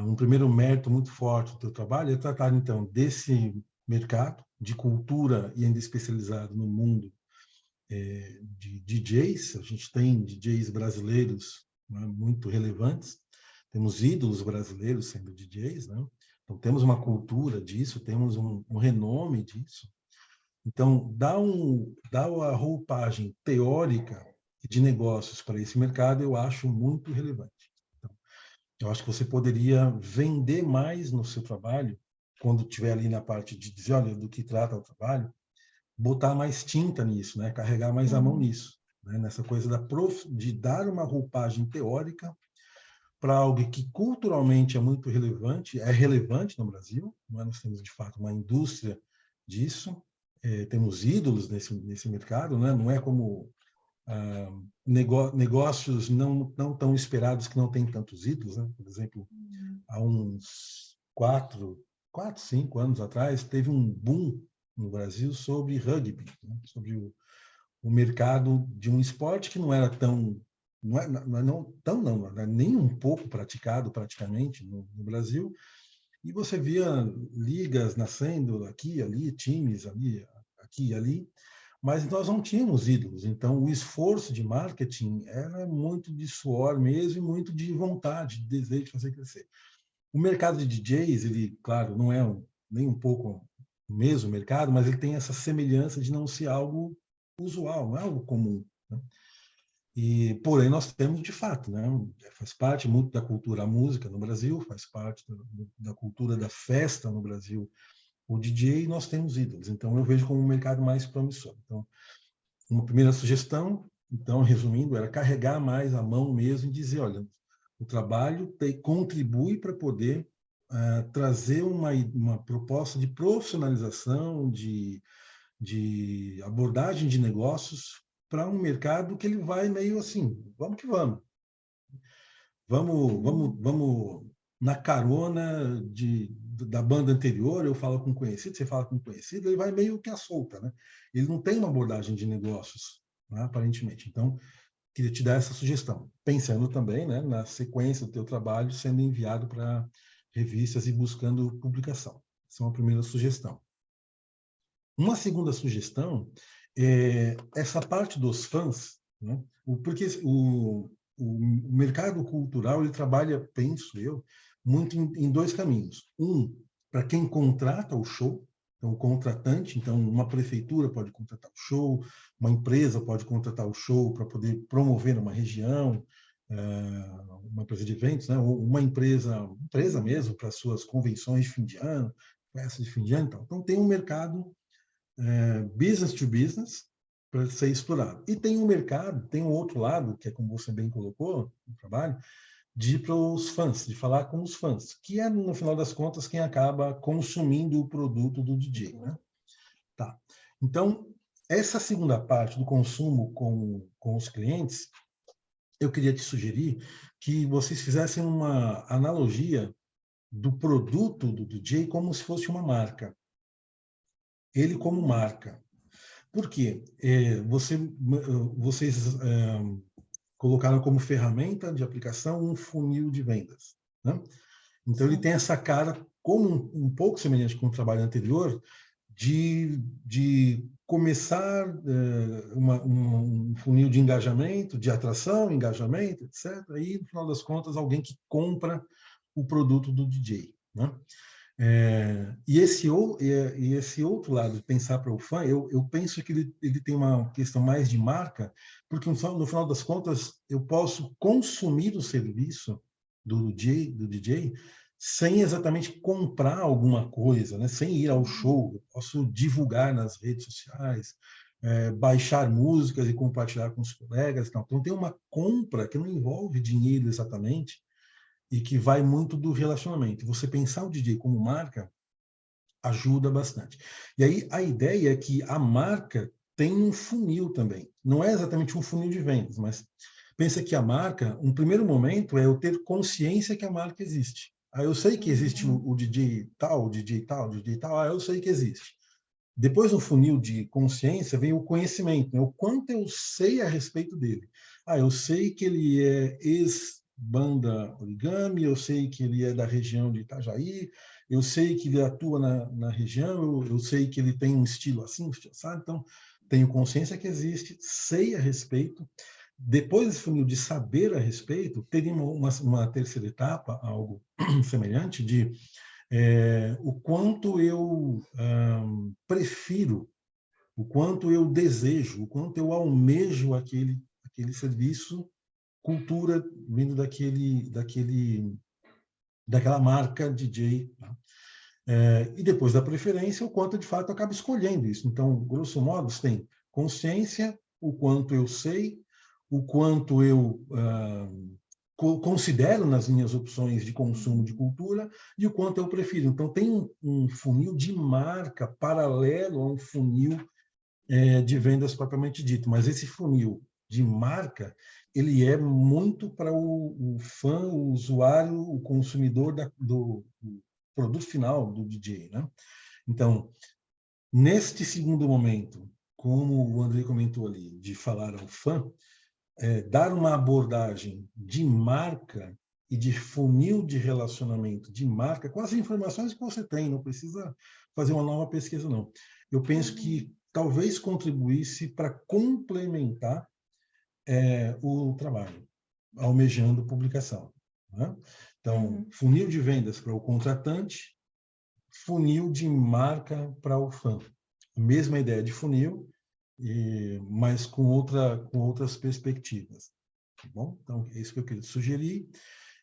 um primeiro mérito muito forte do teu trabalho é tratar, então, desse mercado de cultura e ainda especializado no mundo de DJs. A gente tem DJs brasileiros, né, muito relevantes, temos ídolos brasileiros sendo DJs, né? Então temos uma cultura disso, temos um renome disso. Então dá a roupagem teórica de negócios para esse mercado, eu acho muito relevante. Então, eu acho que você poderia vender mais no seu trabalho, quando estiver ali na parte de dizer, olha, do que trata o trabalho, botar mais tinta nisso, né? Carregar mais a mão nisso, né? Nessa coisa de dar uma roupagem teórica para algo que culturalmente é relevante no Brasil, não é? Nós temos, de fato, uma indústria disso, temos ídolos nesse mercado, né? Não é como negócios não tão esperados que não tem tantos ídolos, né? Por exemplo, há uns 5 anos atrás, teve um boom no Brasil sobre rugby, né? Sobre o mercado de um esporte que não era tão não é nem um pouco praticado praticamente no Brasil, e você via ligas nascendo aqui, ali, times ali, aqui e ali, mas nós não tínhamos ídolos. Então, o esforço de marketing era muito de suor mesmo e muito de vontade, de desejo de fazer crescer. O mercado de DJs, ele, claro, não é nem um pouco o mesmo mercado, mas ele tem essa semelhança de não ser algo usual, não é algo comum, né? E, porém, nós temos, de fato, né? Faz parte muito da cultura a música no Brasil, faz parte da cultura da festa no Brasil, o DJ, e nós temos ídolos. Então, eu vejo como um mercado mais promissor. Então, uma primeira sugestão, então, resumindo, era carregar mais a mão mesmo e dizer, olha, o trabalho contribui para poder trazer uma proposta de profissionalização, de abordagem de negócios para um mercado que ele vai meio assim, vamos que vamos. Vamos na carona da banda anterior, eu falo com conhecido, você fala com conhecido, ele vai meio que à solta, né? Ele não tem uma abordagem de negócios, né, aparentemente. Então, queria te dar essa sugestão, pensando também, né, na sequência do teu trabalho sendo enviado para revistas e buscando publicação. Essa é uma primeira sugestão. Uma segunda sugestão é essa parte dos fãs, né? Porque o mercado cultural ele trabalha, penso eu, muito em dois caminhos. Um, para quem contrata o show, então o contratante, então uma prefeitura pode contratar o show, uma empresa pode contratar o show para poder promover uma região, uma empresa de eventos, né? Ou uma empresa mesmo para suas convenções de fim de ano, festas de fim de ano, então tem um mercado business to business para ser explorado. E tem um mercado, tem um outro lado, que é como você bem colocou no trabalho, de ir para os fãs, de falar com os fãs, que é, no final das contas, quem acaba consumindo o produto do DJ, né? Tá. Então, essa segunda parte do consumo com os clientes, eu queria te sugerir que vocês fizessem uma analogia do produto do DJ como se fosse uma marca. Ele como marca. Por quê? Vocês colocaram como ferramenta de aplicação um funil de vendas, né? Então, ele tem essa cara, como um pouco semelhante com o trabalho anterior, de começar um funil de engajamento, de atração, engajamento, etc. E, no final das contas, alguém que compra o produto do DJ, né? E esse outro lado de pensar para o fã, eu penso que ele tem uma questão mais de marca, porque no final das contas eu posso consumir o serviço do DJ sem exatamente comprar alguma coisa, né? Sem ir ao show. Eu posso divulgar nas redes sociais, baixar músicas e compartilhar com os colegas. Então tem uma compra que não envolve dinheiro exatamente, e que vai muito do relacionamento. Você pensar o DJ como marca ajuda bastante. E aí a ideia é que a marca tem um funil também. Não é exatamente um funil de vendas, mas pensa que a marca, um primeiro momento é eu ter consciência que a marca existe. Eu sei que existe o DJ tal, o DJ tal, o DJ tal, eu sei que existe. Depois do funil de consciência vem o conhecimento, né? O quanto eu sei a respeito dele. Eu sei que ele é ex-banda Origami, eu sei que ele é da região de Itajaí, eu sei que ele atua na região, eu sei que ele tem um estilo assim, sabe? Então, tenho consciência que existe, sei a respeito. Depois desse funil de saber a respeito, teria uma terceira etapa, algo semelhante, de o quanto eu prefiro, o quanto eu desejo, o quanto eu almejo aquele serviço, cultura vindo daquela marca DJ. Tá? E depois da preferência, o quanto de fato eu acabo escolhendo isso. Então, grosso modo, você tem consciência, o quanto eu sei, o quanto eu considero nas minhas opções de consumo de cultura e o quanto eu prefiro. Então, tem um funil de marca paralelo a um funil de vendas propriamente dito, mas esse funil de marca, ele é muito para o fã, o usuário, o consumidor do produto final do DJ, né? Então, neste segundo momento, como o André comentou ali, de falar ao fã, dar uma abordagem de marca e de funil de relacionamento de marca com as informações que você tem, não precisa fazer uma nova pesquisa, não. Eu penso que talvez contribuísse para complementar o trabalho, almejando publicação, né? Então, funil de vendas para o contratante, funil de marca para o fã. A mesma ideia de funil, mas com outras perspectivas. Tá bom? Então, é isso que eu queria sugerir.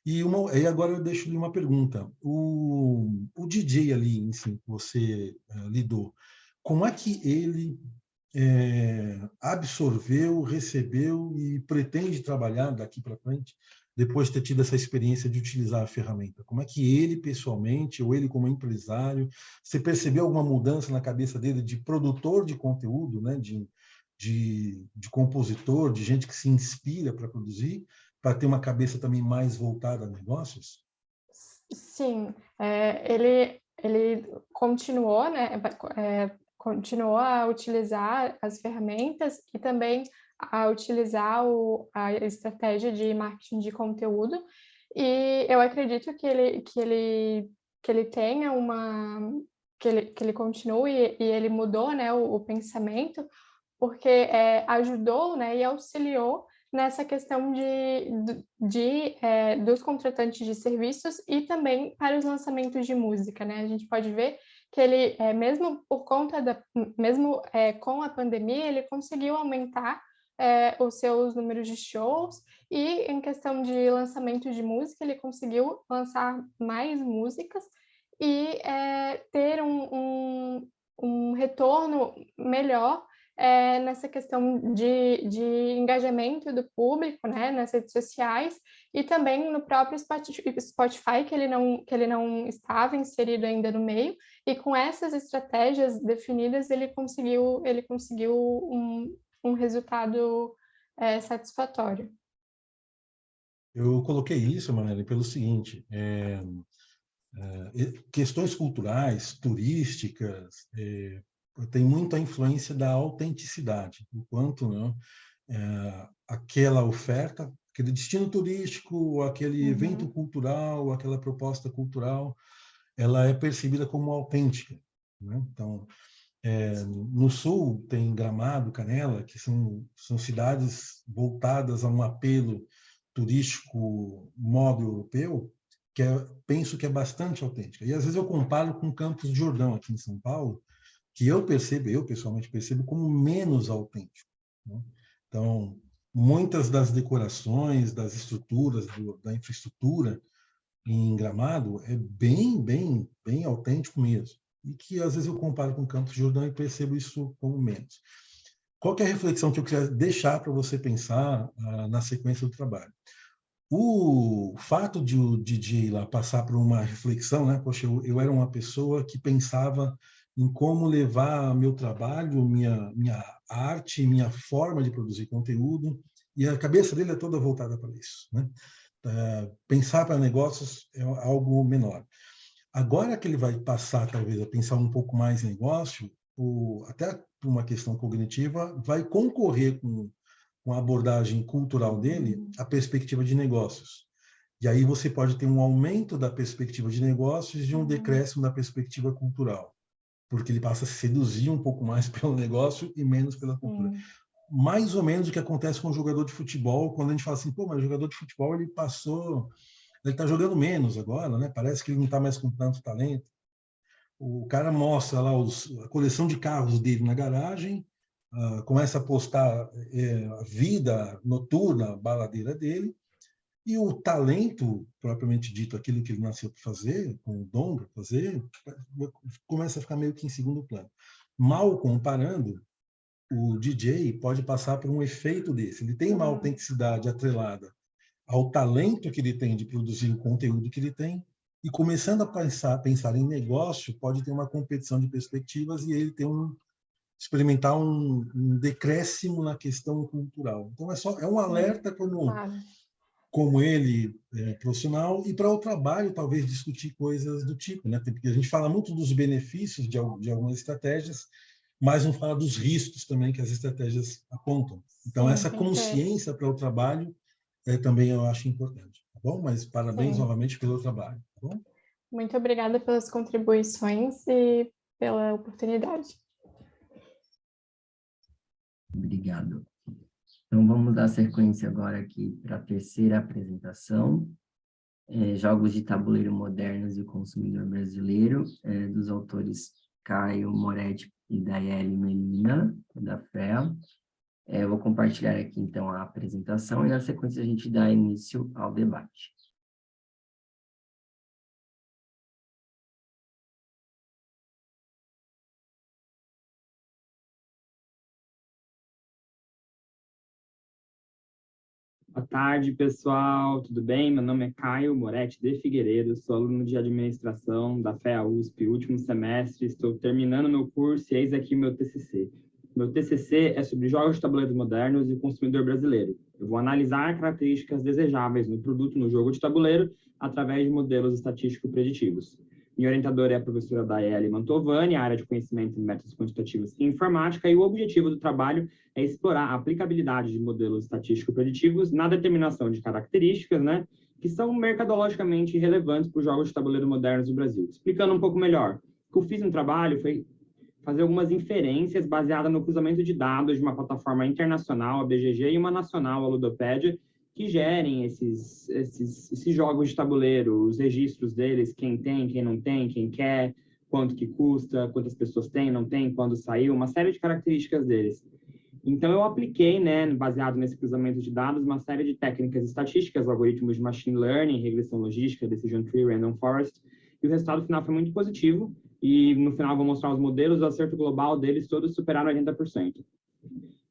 E agora eu deixo-lhe uma pergunta. O DJ ali, em si, que você lidou, como é que ele absorveu, recebeu e pretende trabalhar daqui para frente, depois de ter tido essa experiência de utilizar a ferramenta? Como é que ele, pessoalmente, ou ele como empresário, você percebeu alguma mudança na cabeça dele de produtor de conteúdo, né? de compositor, de gente que se inspira para produzir, para ter uma cabeça também mais voltada a negócios? Sim, ele continuou, né, continuou a utilizar as ferramentas e também a utilizar a estratégia de marketing de conteúdo, e eu acredito que ele tenha que ele continue e ele mudou, né, o pensamento, porque ajudou, né, e auxiliou nessa questão dos contratantes de serviços e também para os lançamentos de música, né? A gente pode ver que ele, mesmo por conta mesmo com a pandemia, ele conseguiu aumentar os seus números de shows, e em questão de lançamento de música, ele conseguiu lançar mais músicas e ter um retorno melhor nessa questão de engajamento do público, né, nas redes sociais, e também no próprio Spotify, que ele não estava inserido ainda no meio, e com essas estratégias definidas, ele conseguiu um resultado satisfatório. Eu coloquei isso, Maneli, pelo seguinte: questões culturais, turísticas, tem muito a influência da autenticidade, enquanto, né, aquela oferta, aquele destino turístico, aquele evento cultural, aquela proposta cultural, ela é percebida como autêntica, né? Então, no sul tem Gramado, Canela, que são cidades voltadas a um apelo turístico modo europeu, que penso que é bastante autêntica. E às vezes eu comparo com Campos do Jordão, aqui em São Paulo, que eu pessoalmente percebo como menos autêntico, né? Então, muitas das decorações, das estruturas, da infraestrutura em Gramado é bem autêntico mesmo. E que às vezes eu comparo com Campos do Jordão e percebo isso como menos. Qual que é a reflexão que eu queria deixar para você pensar na sequência do trabalho? O fato de o DJ lá passar por uma reflexão, né? Poxa, eu era uma pessoa que pensava em como levar meu trabalho, minha arte, minha forma de produzir conteúdo, e a cabeça dele é toda voltada para isso, né? Pensar para negócios é algo menor. Agora que ele vai passar, talvez, a pensar um pouco mais em negócio, até por uma questão cognitiva, vai concorrer com a abordagem cultural dele a perspectiva de negócios. E aí você pode ter um aumento da perspectiva de negócios e um decréscimo da perspectiva cultural, porque ele passa a se seduzir um pouco mais pelo negócio e menos pela cultura. Mais ou menos o que acontece com o jogador de futebol, quando a gente fala assim, pô, mas o jogador de futebol ele está jogando menos agora, né? Parece que ele não está mais com tanto talento. O cara mostra lá a coleção de carros dele na garagem, começa a postar a vida noturna, baladeira dele, e o talento, propriamente dito, aquilo que ele nasceu para fazer, com o dom para fazer, começa a ficar meio que em segundo plano. Mal comparando, o DJ pode passar por um efeito desse. Ele tem uma autenticidade atrelada ao talento que ele tem de produzir o conteúdo que ele tem, e começando a pensar em negócio, pode ter uma competição de perspectivas e ele experimentar um decréscimo na questão cultural. Então, é um alerta como ele profissional, e para o trabalho, talvez, discutir coisas do tipo, né? Porque a gente fala muito dos benefícios de algumas estratégias, mas não fala dos riscos também que as estratégias apontam. Então, essa consciência para o trabalho também eu acho importante, tá bom? Mas parabéns novamente pelo trabalho, tá bom? Muito obrigada pelas contribuições e pela oportunidade. Obrigado. Então, vamos dar sequência agora aqui para a terceira apresentação, Jogos de Tabuleiro Modernos e o Consumidor Brasileiro, dos autores Caio Moretti e Daiele Melina, da FEA. Eu vou compartilhar aqui, então, a apresentação e, na sequência, a gente dá início ao debate. Boa tarde, pessoal. Tudo bem? Meu nome é Caio Moretti de Figueiredo, sou aluno de administração da FEA USP, último semestre, estou terminando meu curso e eis aqui meu TCC. Meu TCC é sobre jogos de tabuleiros modernos e o consumidor brasileiro. Eu vou analisar características desejáveis no produto no jogo de tabuleiro através de modelos estatísticos preditivos. Minha orientadora é a professora Daiele Mantovani, área de conhecimento em métodos quantitativos e informática, e o objetivo do trabalho é explorar a aplicabilidade de modelos estatísticos preditivos na determinação de características, né, que são mercadologicamente relevantes para os jogos de tabuleiro modernos do Brasil. Explicando um pouco melhor, o que eu fiz no trabalho foi fazer algumas inferências baseadas no cruzamento de dados de uma plataforma internacional, a BGG, e uma nacional, a Ludopédia, que gerem esses jogos de tabuleiro, os registros deles, quem tem, quem não tem, quem quer, quanto que custa, quantas pessoas tem, não tem, quando saiu, uma série de características deles. Então, eu apliquei, né, baseado nesse cruzamento de dados, uma série de técnicas estatísticas, algoritmos de machine learning, regressão logística, decision tree, random forest, e o resultado final foi muito positivo, e no final vou mostrar os modelos, o acerto global deles todos superaram 80%.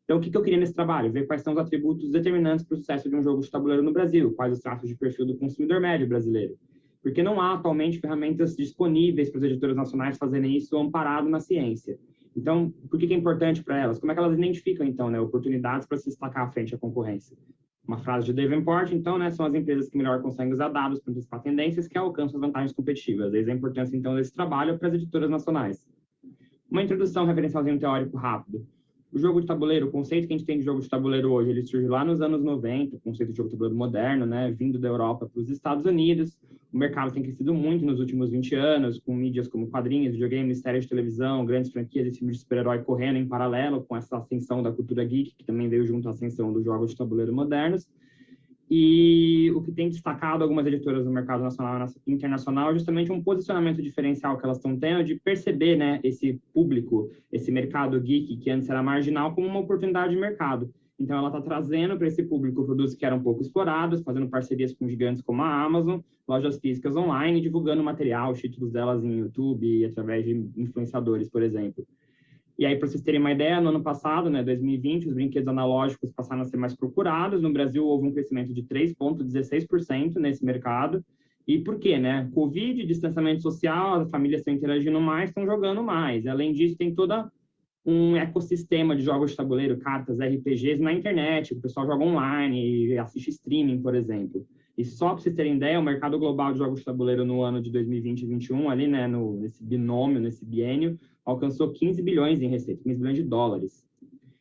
Então, o que eu queria nesse trabalho? Ver quais são os atributos determinantes para o sucesso de um jogo de tabuleiro no Brasil, quais os traços de perfil do consumidor médio brasileiro. Porque não há atualmente ferramentas disponíveis para as editoras nacionais fazerem isso amparado na ciência. Então, por que é importante para elas? Como é que elas identificam, então, né, oportunidades para se destacar à frente da concorrência? Uma frase de Davenport, então, né, são as empresas que melhor conseguem usar dados para antecipar tendências que alcançam as vantagens competitivas. Desde a importância, então, desse trabalho para as editoras nacionais. Uma introdução, referencialzinho teórico rápido. O jogo de tabuleiro, o conceito que a gente tem de jogo de tabuleiro hoje, ele surge lá nos anos 90, o conceito de jogo de tabuleiro moderno, né, vindo da Europa para os Estados Unidos. O mercado tem crescido muito nos últimos 20 anos, com mídias como quadrinhos, videogames, séries de televisão, grandes franquias e filmes de super-herói correndo em paralelo com essa ascensão da cultura geek, que também veio junto à ascensão dos jogos de tabuleiro modernos. E o que tem destacado algumas editoras no mercado nacional e internacional é justamente um posicionamento diferencial que elas estão tendo de perceber, né, esse público, esse mercado geek que antes era marginal, como uma oportunidade de mercado. Então, ela está trazendo para esse público produtos que eram pouco explorados, fazendo parcerias com gigantes como a Amazon, lojas físicas online, divulgando material, os títulos delas em YouTube, através de influenciadores, por exemplo. E aí, para vocês terem uma ideia, no ano passado, né, 2020, os brinquedos analógicos passaram a ser mais procurados. No Brasil, houve um crescimento de 3,16% nesse mercado. E por quê, né? Covid, distanciamento social, as famílias estão interagindo mais, estão jogando mais. Além disso, tem todo um ecossistema de jogos de tabuleiro, cartas, RPGs na internet. O pessoal joga online e assiste streaming, por exemplo. E só para vocês terem ideia, o mercado global de jogos de tabuleiro no ano de 2020 e 2021, ali, né, nesse binômio, nesse biênio, alcançou 15 bilhões em receita, 15 bilhões de dólares.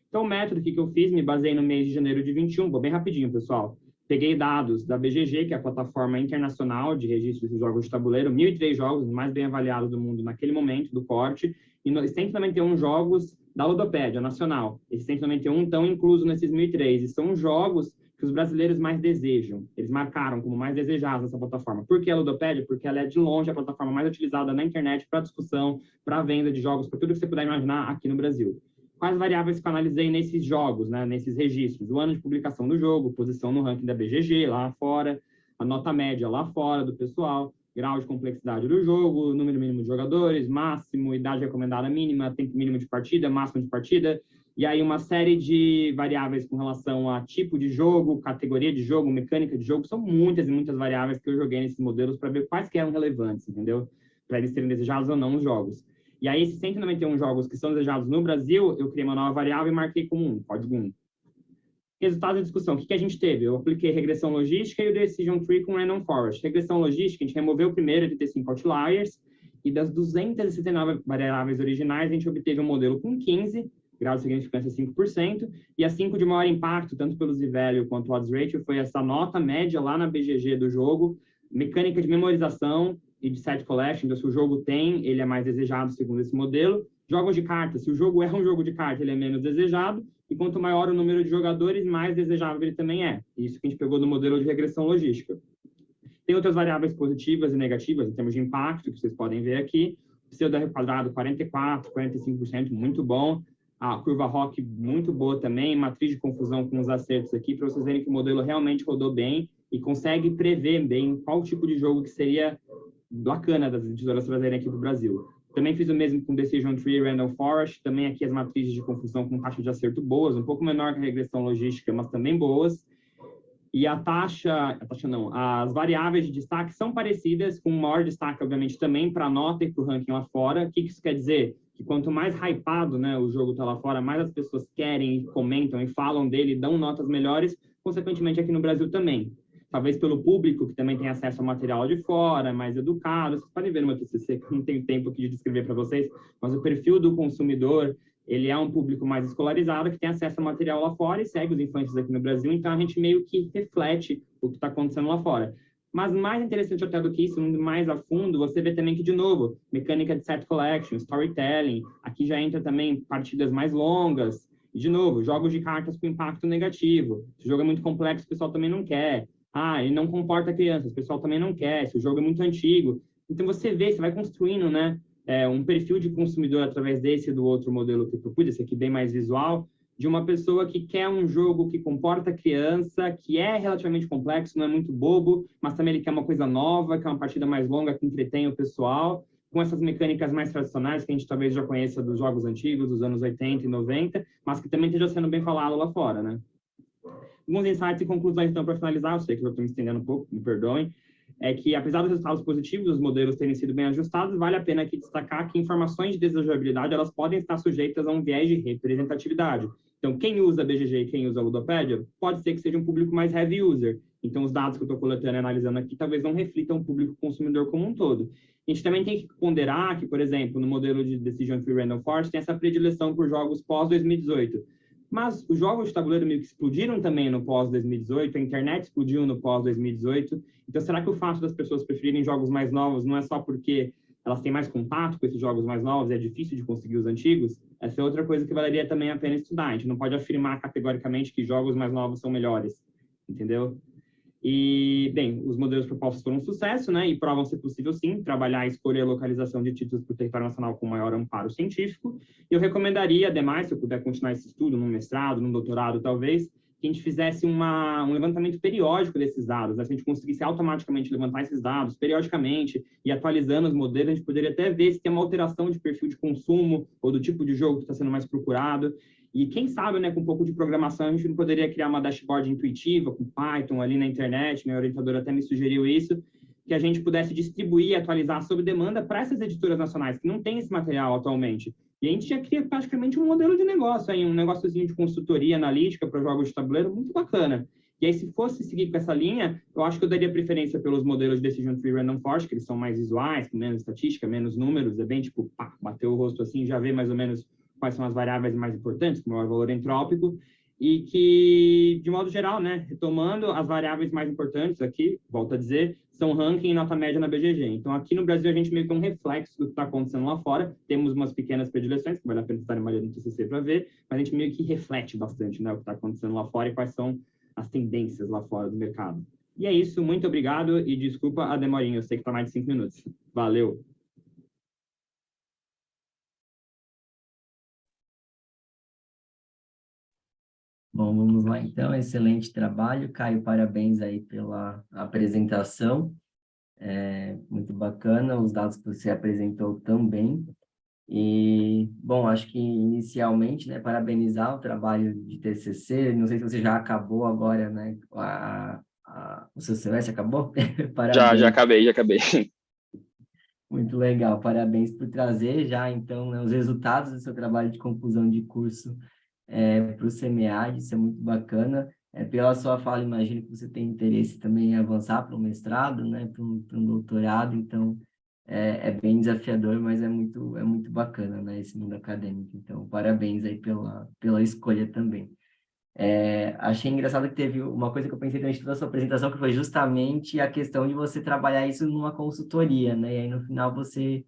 Então, o método que eu fiz, me baseei no mês de janeiro de 21, vou bem rapidinho, pessoal. Peguei dados da BGG, que é a plataforma internacional de registro de jogos de tabuleiro, 1.003 jogos, os mais bem avaliados do mundo naquele momento do corte, e 191 jogos da Ludopédia Nacional. Esses 191 estão inclusos nesses 1.003, e são jogos que os brasileiros mais desejam. Eles marcaram como mais desejados essa plataforma. Por que a Ludopédia? Porque ela é, de longe, a plataforma mais utilizada na internet para discussão, para venda de jogos, para tudo que você puder imaginar aqui no Brasil. Quais variáveis que eu analisei nesses jogos, né, nesses registros? O ano de publicação do jogo, posição no ranking da BGG lá fora, a nota média lá fora do pessoal, grau de complexidade do jogo, número mínimo de jogadores, máximo, idade recomendada mínima, tempo mínimo de partida, máximo de partida, e aí uma série de variáveis com relação a tipo de jogo, categoria de jogo, mecânica de jogo, são muitas e muitas variáveis que eu joguei nesses modelos para ver quais que eram relevantes, entendeu? Para eles serem desejados ou não os jogos. E aí, esses 191 jogos que são desejados no Brasil, eu criei uma nova variável e marquei como código 1. Resultado da discussão, o que a gente teve? Eu apliquei regressão logística e o Decision Tree com Random Forest. Regressão logística, a gente removeu o primeiro de 35 outliers, e das 269 variáveis originais, a gente obteve um modelo com 15, grau de significância 5%, e a 5 de maior impacto, tanto pelo Z-Value quanto o Odds Ratio, foi essa nota média lá na BGG do jogo, mecânica de memorização e de set collection, então se o jogo tem, ele é mais desejado segundo esse modelo. Jogos de cartas, se o jogo é um jogo de cartas, ele é menos desejado, e quanto maior o número de jogadores, mais desejável ele também é. Isso que a gente pegou do modelo de regressão logística. Tem outras variáveis positivas e negativas em termos de impacto, que vocês podem ver aqui. Pseudo R quadrado, 44%, 45%, muito bom. A curva ROC, muito boa também. Matriz de confusão com os acertos aqui, para vocês verem que o modelo realmente rodou bem e consegue prever bem qual tipo de jogo que seria bacana das editoras trazerem aqui para o Brasil. Também fiz o mesmo com Decision Tree e Random Forest, também aqui as matrizes de confusão com taxa de acerto boas, um pouco menor que a regressão logística, mas também boas. E as variáveis de destaque são parecidas, com maior destaque, obviamente, também para a nota e para o ranking lá fora. O que isso quer dizer? Que quanto mais hypado, né, o jogo está lá fora, mais as pessoas querem, comentam e falam dele, dão notas melhores, consequentemente aqui no Brasil também. Talvez pelo público, que também tem acesso ao material de fora, mais educado. Vocês podem ver no meu TCC, que eu não tenho tempo aqui de descrever para vocês, mas o perfil do consumidor, ele é um público mais escolarizado, que tem acesso ao material lá fora e segue os influencers aqui no Brasil, então a gente meio que reflete o que está acontecendo lá fora. Mas mais interessante até do que isso, indo mais a fundo, você vê também que, de novo, mecânica de set collection, storytelling, aqui já entra também partidas mais longas, e de novo, jogos de cartas com impacto negativo. Se o jogo é muito complexo, o pessoal também não quer. Ele não comporta crianças, o pessoal também não quer, se o jogo é muito antigo. Então você vê, você vai construindo, né, um perfil de consumidor através desse e do outro modelo que eu propus, esse aqui bem mais visual, de uma pessoa que quer um jogo que comporta criança, que é relativamente complexo, não é muito bobo, mas também ele quer uma coisa nova, que é uma partida mais longa, que entretém o pessoal, com essas mecânicas mais tradicionais, que a gente talvez já conheça dos jogos antigos, dos anos 80 e 90, mas que também esteja sendo bem falado lá fora, né? Alguns insights e conclusões, então, para finalizar, eu sei que eu estou me estendendo um pouco, me perdoem, é que, apesar dos resultados positivos dos modelos terem sido bem ajustados, vale a pena aqui destacar que informações de desejabilidade, elas podem estar sujeitas a um viés de representatividade. Então, quem usa BGG e quem usa Ludopédia, pode ser que seja um público mais heavy user. Então, os dados que eu estou coletando e analisando aqui talvez não reflitam o público consumidor como um todo. A gente também tem que ponderar que, por exemplo, no modelo de Decision Free Random Forest, tem essa predileção por jogos pós-2018. Mas os jogos de tabuleiro meio que explodiram também no pós-2018, a internet explodiu no pós-2018. Então, será que o fato das pessoas preferirem jogos mais novos não é só porque elas têm mais contato com esses jogos mais novos e é difícil de conseguir os antigos? Essa é outra coisa que valeria também a pena estudar. A gente não pode afirmar categoricamente que jogos mais novos são melhores, entendeu? E, bem, os modelos propostos foram um sucesso, né? E provam ser possível, sim, trabalhar a escolha e a localização de títulos para o território nacional com maior amparo científico. E eu recomendaria, ademais, se eu puder continuar esse estudo, num mestrado, num doutorado, talvez, que a gente fizesse um levantamento periódico desses dados, né? Se a gente conseguisse automaticamente levantar esses dados periodicamente e atualizando os modelos, a gente poderia até ver se tem uma alteração de perfil de consumo ou do tipo de jogo que está sendo mais procurado. E quem sabe, né, com um pouco de programação, a gente não poderia criar uma dashboard intuitiva com Python ali na internet, minha orientadora até me sugeriu isso, que a gente pudesse distribuir e atualizar sob demanda para essas editoras nacionais que não têm esse material atualmente. E a gente já cria praticamente um modelo de negócio, aí, um negóciozinho de consultoria analítica para jogos de tabuleiro muito bacana. E aí, se fosse seguir com essa linha, eu acho que eu daria preferência pelos modelos de Decision Free Random Forest, que eles são mais visuais, com menos estatística, menos números, é bem tipo, pá, bateu o rosto assim, já vê mais ou menos quais são as variáveis mais importantes, com maior valor entrópico, e que, de modo geral, né, retomando as variáveis mais importantes aqui, volto a dizer, são ranking e nota média na BGG. Então, aqui no Brasil, a gente meio que tem um reflexo do que está acontecendo lá fora, temos umas pequenas predileções, que vale a pena estar em Maria no TCC para ver, mas a gente meio que reflete bastante, né, o que está acontecendo lá fora e quais são as tendências lá fora do mercado. E é isso, muito obrigado e desculpa a demorinha, eu sei que está mais de 5 minutos. Valeu! Bom, vamos lá então, excelente trabalho, Caio, parabéns aí pela apresentação, muito bacana, os dados que você apresentou também, e, bom, acho que inicialmente, né, parabenizar o trabalho de TCC, não sei se você já acabou agora, né, o seu semestre acabou? Parabéns. Já acabei. Muito legal, parabéns por trazer já, então, né, os resultados do seu trabalho de conclusão de curso para o CMEAD, isso é muito bacana. Pela sua fala, imagino que você tem interesse também em avançar para um mestrado, né, para um doutorado, então é bem desafiador, mas é muito bacana, né, esse mundo acadêmico. Então, parabéns aí pela escolha também. Achei engraçado que teve uma coisa que eu pensei durante toda a sua apresentação, que foi justamente a questão de você trabalhar isso numa consultoria, né, e aí no final você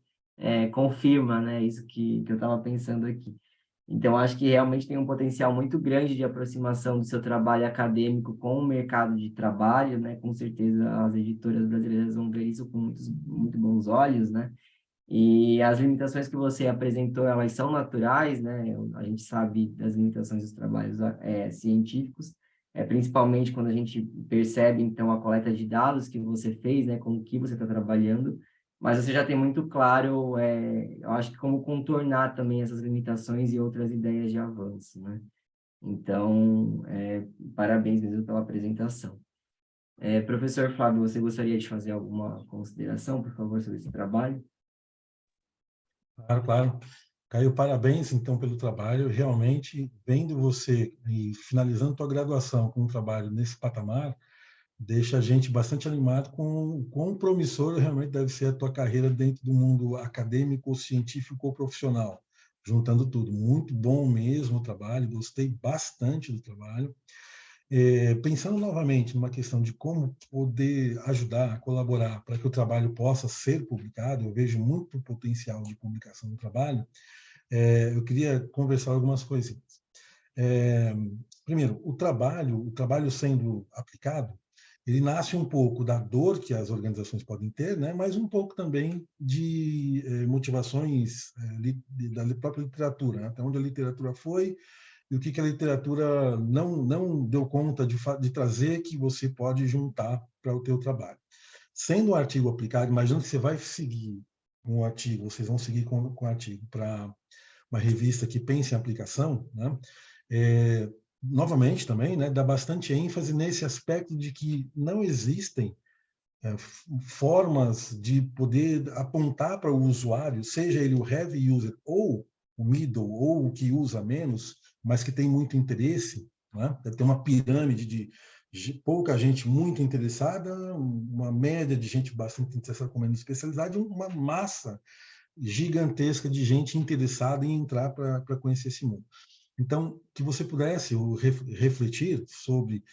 confirma, né, isso que eu estava pensando aqui. Então, acho que realmente tem um potencial muito grande de aproximação do seu trabalho acadêmico com o mercado de trabalho, né? Com certeza as editoras brasileiras vão ver isso com muito bons olhos, né? E as limitações que você apresentou, elas são naturais, né? A gente sabe das limitações dos trabalhos científicos, principalmente quando a gente percebe, então, a coleta de dados que você fez, né? Com o que você está trabalhando, mas você já tem muito claro, eu acho que como contornar também essas limitações e outras ideias de avanço, né? Então, parabéns mesmo pela apresentação. Professor Flávio, você gostaria de fazer alguma consideração, por favor, sobre esse trabalho? Claro. Caio, parabéns, então, pelo trabalho. Realmente, vendo você e finalizando tua graduação com um trabalho nesse patamar, deixa a gente bastante animado com o quão promissor realmente deve ser a tua carreira dentro do mundo acadêmico, científico ou profissional, juntando tudo. Muito bom mesmo o trabalho, gostei bastante do trabalho. Pensando novamente numa questão de como poder ajudar, colaborar para que o trabalho possa ser publicado, eu vejo muito potencial de publicação do trabalho, eu queria conversar algumas coisinhas. Primeiro, o trabalho sendo aplicado, ele nasce um pouco da dor que as organizações podem ter, né, mas um pouco também de motivações da própria literatura, né, até onde a literatura foi e o que a literatura não deu conta de trazer que você pode juntar para o teu trabalho. Sendo um artigo aplicado, imagina que você vai seguir com o artigo, vocês vão seguir com o artigo para uma revista que pense em aplicação, né, novamente também, né, dá bastante ênfase nesse aspecto de que não existem formas de poder apontar para o usuário, seja ele o heavy user ou o middle ou o que usa menos, mas que tem muito interesse, né? Deve ter uma pirâmide pouca gente muito interessada, uma média de gente bastante interessada com menos especialidade, uma massa gigantesca de gente interessada em entrar para conhecer esse mundo. Então, que você pudesse refletir sobre,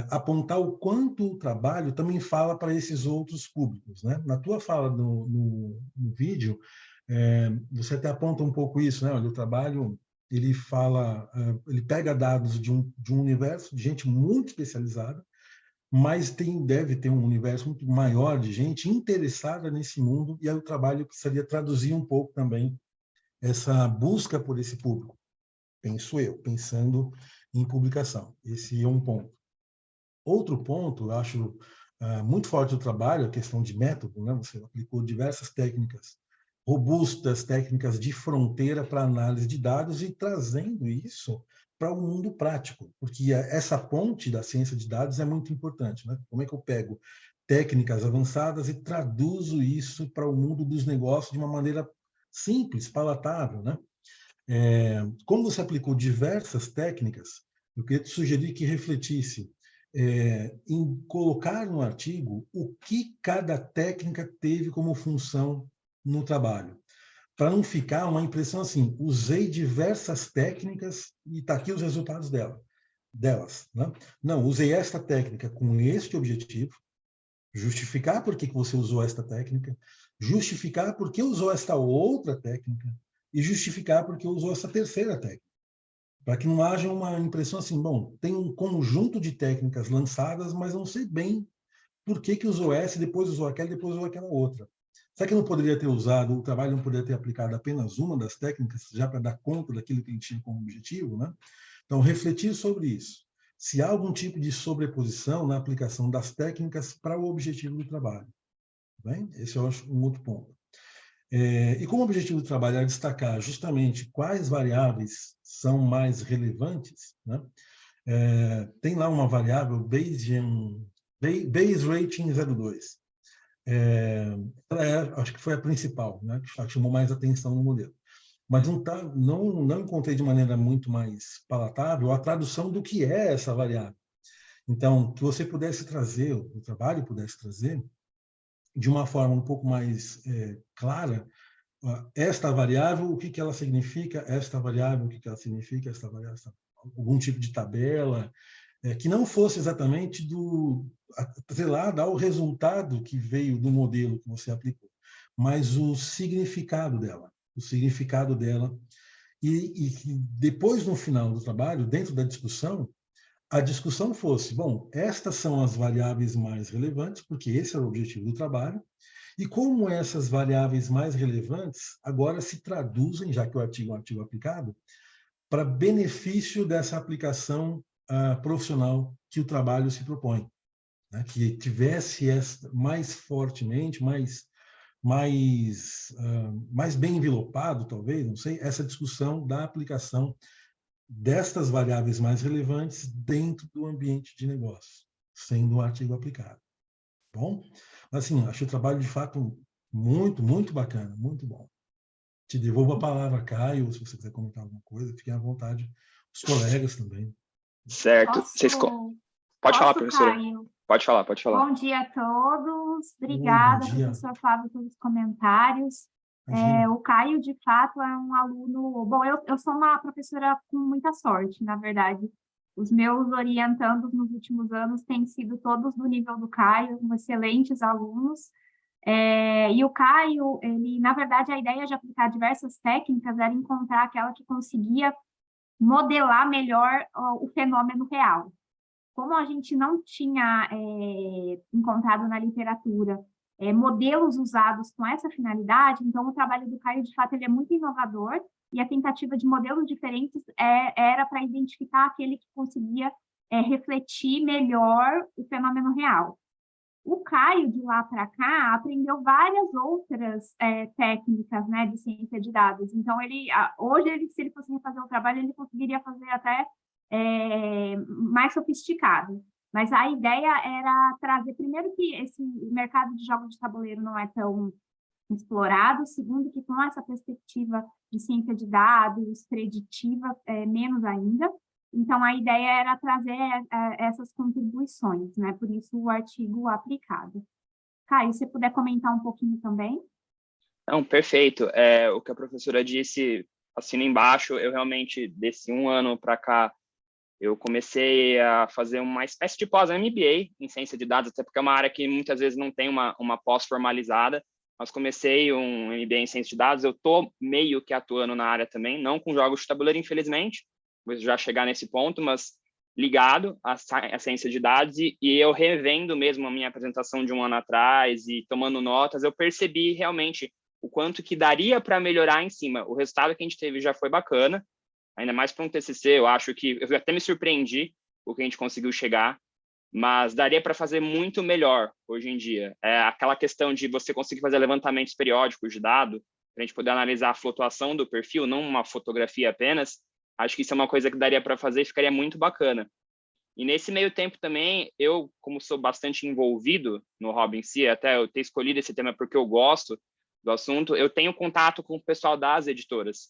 apontar o quanto o trabalho também fala para esses outros públicos, né? Na tua fala no vídeo, você até aponta um pouco isso, né? Olha, o trabalho, ele fala, ele pega dados de um universo de gente muito especializada, mas deve ter um universo muito maior de gente interessada nesse mundo, e aí o trabalho precisaria traduzir um pouco também essa busca por esse público, penso eu, pensando em publicação. Esse é um ponto. Outro ponto, eu acho muito forte do trabalho, a questão de método, né? Você aplicou diversas técnicas robustas, técnicas de fronteira para análise de dados e trazendo isso para o mundo prático, porque essa ponte da ciência de dados é muito importante, né? Como é que eu pego técnicas avançadas e traduzo isso para o mundo dos negócios de uma maneira simples, palatável, né? Como você aplicou diversas técnicas, eu queria te sugerir que refletisse em colocar no artigo o que cada técnica teve como função no trabalho, para não ficar uma impressão assim, usei diversas técnicas e está aqui os resultados delas. Né? Não, usei esta técnica com este objetivo, justificar por que você usou esta técnica, justificar por que usou esta outra técnica e justificar por que usou essa terceira técnica. Para que não haja uma impressão assim, bom, tem um conjunto de técnicas lançadas, mas não sei bem por que usou essa, depois usou aquela outra. Será que não poderia ter usado, o trabalho não poderia ter aplicado apenas uma das técnicas, já para dar conta daquilo que ele tinha como objetivo, né? Então, refletir sobre isso. Se há algum tipo de sobreposição na aplicação das técnicas para o objetivo do trabalho. Bem? Esse eu acho um outro ponto. E como o objetivo do trabalho é destacar justamente quais variáveis são mais relevantes, né? Tem lá uma variável Base Rating 02. Acho que foi a principal, né? Que chamou mais atenção no modelo. Mas não encontrei de maneira muito mais palatável a tradução do que é essa variável. Então, que você pudesse trazer, o trabalho pudesse trazer, de uma forma um pouco mais clara, esta variável, o que ela significa, esta variável, o que ela significa, esta variável, algum tipo de tabela, que não fosse exatamente atrelada ao resultado que veio do modelo que você aplicou, mas o significado dela. E depois, no final do trabalho, dentro da discussão, a discussão fosse, bom, estas são as variáveis mais relevantes, porque esse é o objetivo do trabalho, e como essas variáveis mais relevantes agora se traduzem, já que o artigo é um artigo aplicado, para benefício dessa aplicação profissional que o trabalho se propõe, né? Que tivesse mais fortemente, mais bem envelopado, talvez, não sei, essa discussão da aplicação destas variáveis mais relevantes dentro do ambiente de negócio, sendo um artigo aplicado. Bom, assim, achei o trabalho de fato muito, muito bacana, muito bom. Te devolvo a palavra, Caio, se você quiser comentar alguma coisa, fiquem à vontade. Os colegas também. Certo. Pode falar, professora. Caio? Pode falar. Bom dia a todos. Obrigada, professor Flávio, pelos comentários. O Caio, de fato, é um aluno... Bom, eu sou uma professora com muita sorte, na verdade. Os meus orientandos nos últimos anos têm sido todos do nível do Caio, excelentes alunos. E o Caio, na verdade, a ideia de aplicar diversas técnicas era encontrar aquela que conseguia modelar melhor o fenômeno real. Como a gente não tinha encontrado na literatura modelos usados com essa finalidade, então o trabalho do Caio, de fato, ele é muito inovador, e a tentativa de modelos diferentes era para identificar aquele que conseguia refletir melhor o fenômeno real. O Caio, de lá para cá, aprendeu várias outras técnicas, né, de ciência de dados. Então, hoje, se ele fosse refazer o trabalho, ele conseguiria fazer até mais sofisticado. Mas a ideia era trazer, primeiro, que esse mercado de jogos de tabuleiro não é tão explorado, segundo, que com essa perspectiva de ciência de dados, preditiva, menos ainda, Então, a ideia era trazer essas contribuições, né? Por isso, o artigo aplicado. Caio, se você puder comentar um pouquinho também? Não, perfeito. O que a professora disse, assina embaixo, eu realmente, desse 1 ano para cá, eu comecei a fazer uma espécie de pós-MBA em ciência de dados, até porque é uma área que muitas vezes não tem uma pós formalizada, mas comecei um MBA em ciência de dados, eu estou meio que atuando na área também, não com jogos de tabuleiro, infelizmente, vou já chegar nesse ponto, mas ligado à ciência de dados, e eu revendo mesmo a minha apresentação de 1 ano atrás e tomando notas, eu percebi realmente o quanto que daria para melhorar em cima. O resultado que a gente teve já foi bacana, ainda mais para um TCC, eu acho que eu até me surpreendi o que a gente conseguiu chegar, mas daria para fazer muito melhor hoje em dia. Aquela questão de você conseguir fazer levantamentos periódicos de dado, para a gente poder analisar a flutuação do perfil, não uma fotografia apenas, acho que isso é uma coisa que daria para fazer e ficaria muito bacana. E nesse meio tempo também, eu, como sou bastante envolvido no hobby em si, até eu ter escolhido esse tema porque eu gosto do assunto, eu tenho contato com o pessoal das editoras.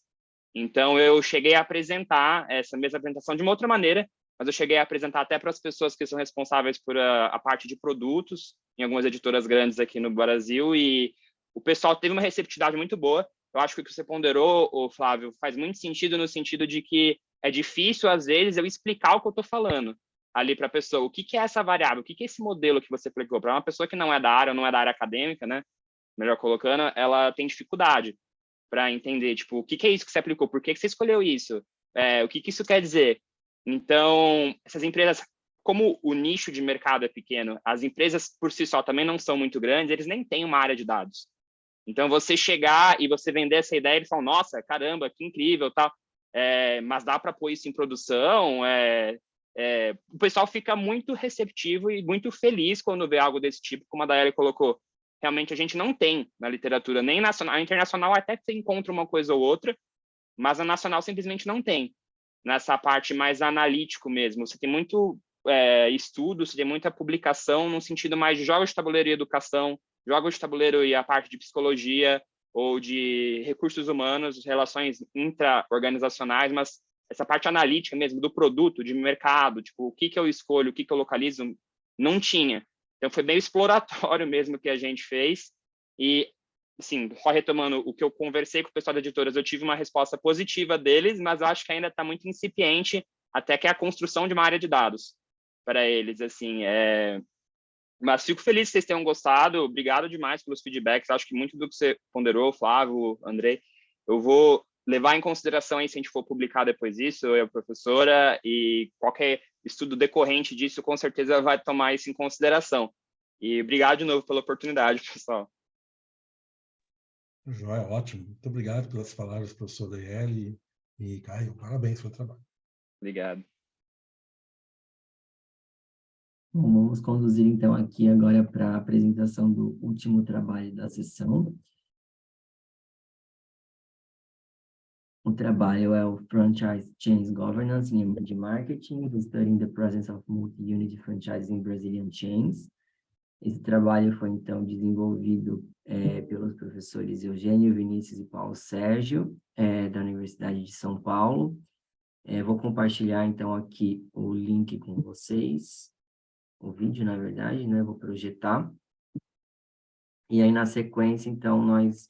Então, eu cheguei a apresentar essa mesma apresentação de uma outra maneira, mas eu cheguei a apresentar até para as pessoas que são responsáveis por a parte de produtos em algumas editoras grandes aqui no Brasil, e o pessoal teve uma receptividade muito boa. Eu acho que o que você ponderou, Flávio, faz muito sentido no sentido de que é difícil, às vezes, eu explicar o que eu estou falando ali para a pessoa. O que é essa variável? O que é esse modelo que você aplicou? Para uma pessoa que não é da área, ou não é da área acadêmica, né? Melhor colocando, ela tem dificuldade para entender, tipo, o que é isso que você aplicou? Por que você escolheu isso? O que isso quer dizer? Então, essas empresas, como o nicho de mercado é pequeno, as empresas por si só também não são muito grandes, eles nem têm uma área de dados. Então, você chegar e você vender essa ideia, eles falam, nossa, caramba, que incrível, tal. Mas dá para pôr isso em produção? O pessoal fica muito receptivo e muito feliz quando vê algo desse tipo, como a Daiane colocou. Realmente, a gente não tem na literatura, nem nacional. A internacional até você encontra uma coisa ou outra, mas a nacional simplesmente não tem. Nessa parte mais analítico mesmo. Você tem muito estudo, você tem muita publicação no sentido mais de jogos de tabuleiro e educação, jogos de tabuleiro e a parte de psicologia ou de recursos humanos, relações intra-organizacionais, mas essa parte analítica mesmo do produto, de mercado, tipo, o que eu escolho, o que eu localizo, não tinha. Então, foi meio exploratório mesmo que a gente fez. E, assim, só retomando o que eu conversei com o pessoal da editoras, eu tive uma resposta positiva deles, mas eu acho que ainda está muito incipiente, até que é a construção de uma área de dados para eles, assim. Mas fico feliz que vocês tenham gostado. Obrigado demais pelos feedbacks. Acho que muito do que você ponderou, Flávio, Andrei, eu vou levar em consideração aí se a gente for publicar depois disso, eu e a professora, e qualquer estudo decorrente disso, com certeza vai tomar isso em consideração. E obrigado de novo pela oportunidade, pessoal. Joia, ótimo. Muito obrigado pelas palavras, professor Daiane e Caio. Parabéns pelo trabalho. Obrigado. Bom, vamos conduzir, então, aqui agora para a apresentação do último trabalho da sessão. O trabalho é o Franchise Chains Governance in Emerging Marketing, Studying the Presence of Multi-Unit Franchises in Brazilian Chains. Esse trabalho foi, então, desenvolvido pelos professores Eugênio, Vinícius e Paulo Sérgio, da Universidade de São Paulo. Vou compartilhar, então, aqui o link com vocês. O vídeo, na verdade, né? Vou projetar. E aí, na sequência, então, nós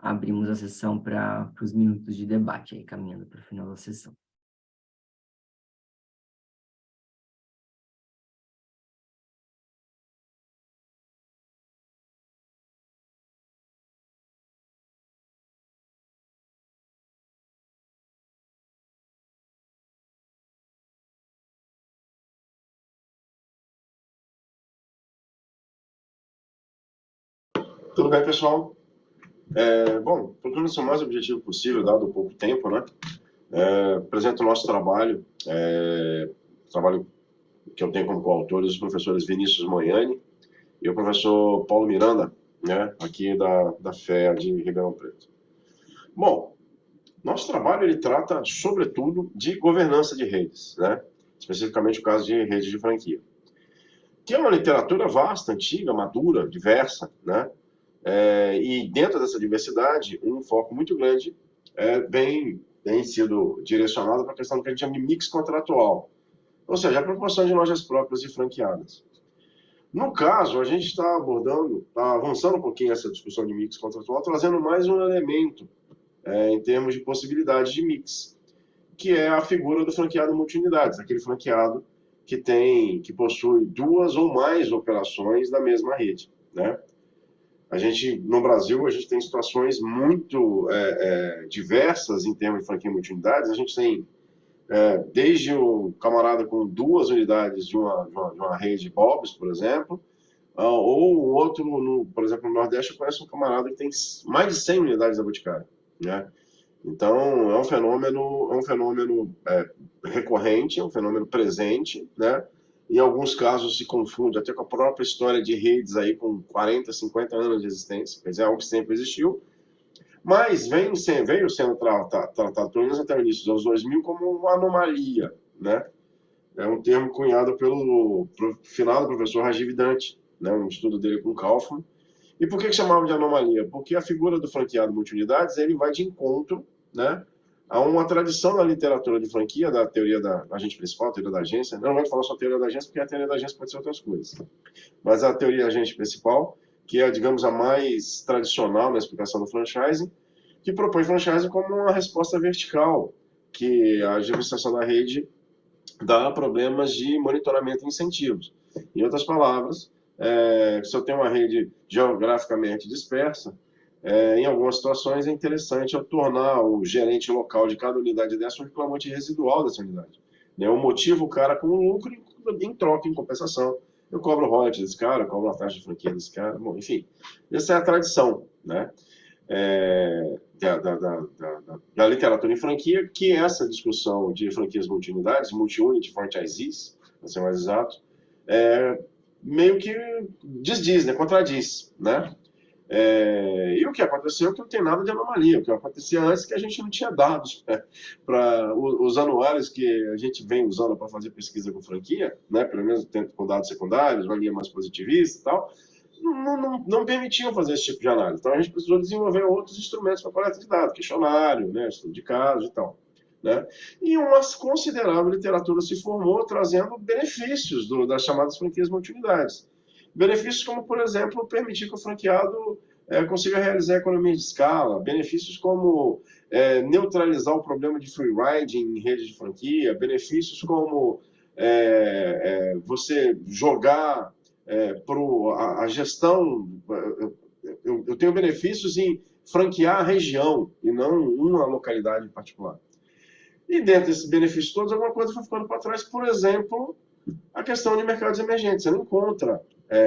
abrimos a sessão para os minutos de debate, aí, caminhando para o final da sessão. Tudo bem, pessoal? Bom, procurando ser o mais objetivo possível, dado o pouco tempo, né? Apresento o nosso trabalho, trabalho que eu tenho como coautores os professores Vinícius Moiani e o professor Paulo Miranda, né? Aqui da FEA de Ribeirão Preto. Bom, nosso trabalho ele trata, sobretudo, de governança de redes, né? Especificamente o caso de redes de franquia. Que é uma literatura vasta, antiga, madura, diversa, né? E dentro dessa diversidade, um foco muito grande vem tem sido direcionada para a questão do que a gente chama de mix contratual, ou seja, a proporção de lojas próprias e franqueadas. No caso, a gente está abordando, está avançando um pouquinho essa discussão de mix contratual, trazendo mais um elemento em termos de possibilidade de mix, que é a figura do franqueado multi-unidades, aquele franqueado que possui 2 ou mais operações da mesma rede, né? No Brasil, a gente tem situações muito diversas em termos de franquia multi-unidades. A gente tem desde o camarada com 2 unidades de uma rede Bob's, por exemplo, ou o outro, por exemplo, no Nordeste, eu conheço um camarada que tem mais de 100 unidades da Boticário, né? Então, é um fenômeno recorrente, é um fenômeno presente, né? Em alguns casos se confunde até com a própria história de redes aí com 40, 50 anos de existência, quer dizer, é algo que sempre existiu, mas veio sendo tratado, pelo menos até o início dos anos 2000, como uma anomalia, né? É um termo cunhado pelo finado professor Rajiv Dante, né? Um estudo dele com Kaufman. E por que chamava de anomalia? Porque a figura do franqueado multi-unidades, ele vai de encontro, né, a uma tradição na literatura de franquia, da teoria da agente principal, a teoria da agência. Não vou falar só a teoria da agência, porque a teoria da agência pode ser outras coisas. Mas a teoria da agente principal, que é, digamos, a mais tradicional na explicação do franchising, que propõe franchising como uma resposta vertical, que a administração da rede dá problemas de monitoramento e incentivos. Em outras palavras, se eu tenho uma rede geograficamente dispersa, em algumas situações é interessante eu tornar o gerente local de cada unidade dessa um reclamante residual dessa unidade. Eu motivo o cara com lucro em troca, em compensação. Eu cobro o royalties desse cara, eu cobro a taxa de franquia desse cara. Bom, enfim, essa é a tradição, né? Da literatura em franquia, que essa discussão de franquias multi-unidades, multi-unit franchisees, para ser mais exato, meio que desdiz, né? Contradiz, né? E o que aconteceu é que não tem nada de anomalia. O que acontecia antes é que a gente não tinha dados para os anuários que a gente vem usando para fazer pesquisa com franquia, né? Pelo menos com dados secundários, uma linha mais positivista e tal, não permitiam fazer esse tipo de análise. Então a gente precisou desenvolver outros instrumentos para coleta de dados, questionário, né? Estudo de casos e tal, né? E uma considerável literatura se formou trazendo benefícios das chamadas franquias multi-unidades. Benefícios como, por exemplo, permitir que o franqueado consiga realizar economia de escala, benefícios como neutralizar o problema de free riding em rede de franquia, benefícios como você jogar a gestão. Eu tenho benefícios em franquear a região e não uma localidade em particular. E dentro desses benefícios todos, alguma coisa foi ficando para trás, por exemplo, a questão de mercados emergentes. Você não encontra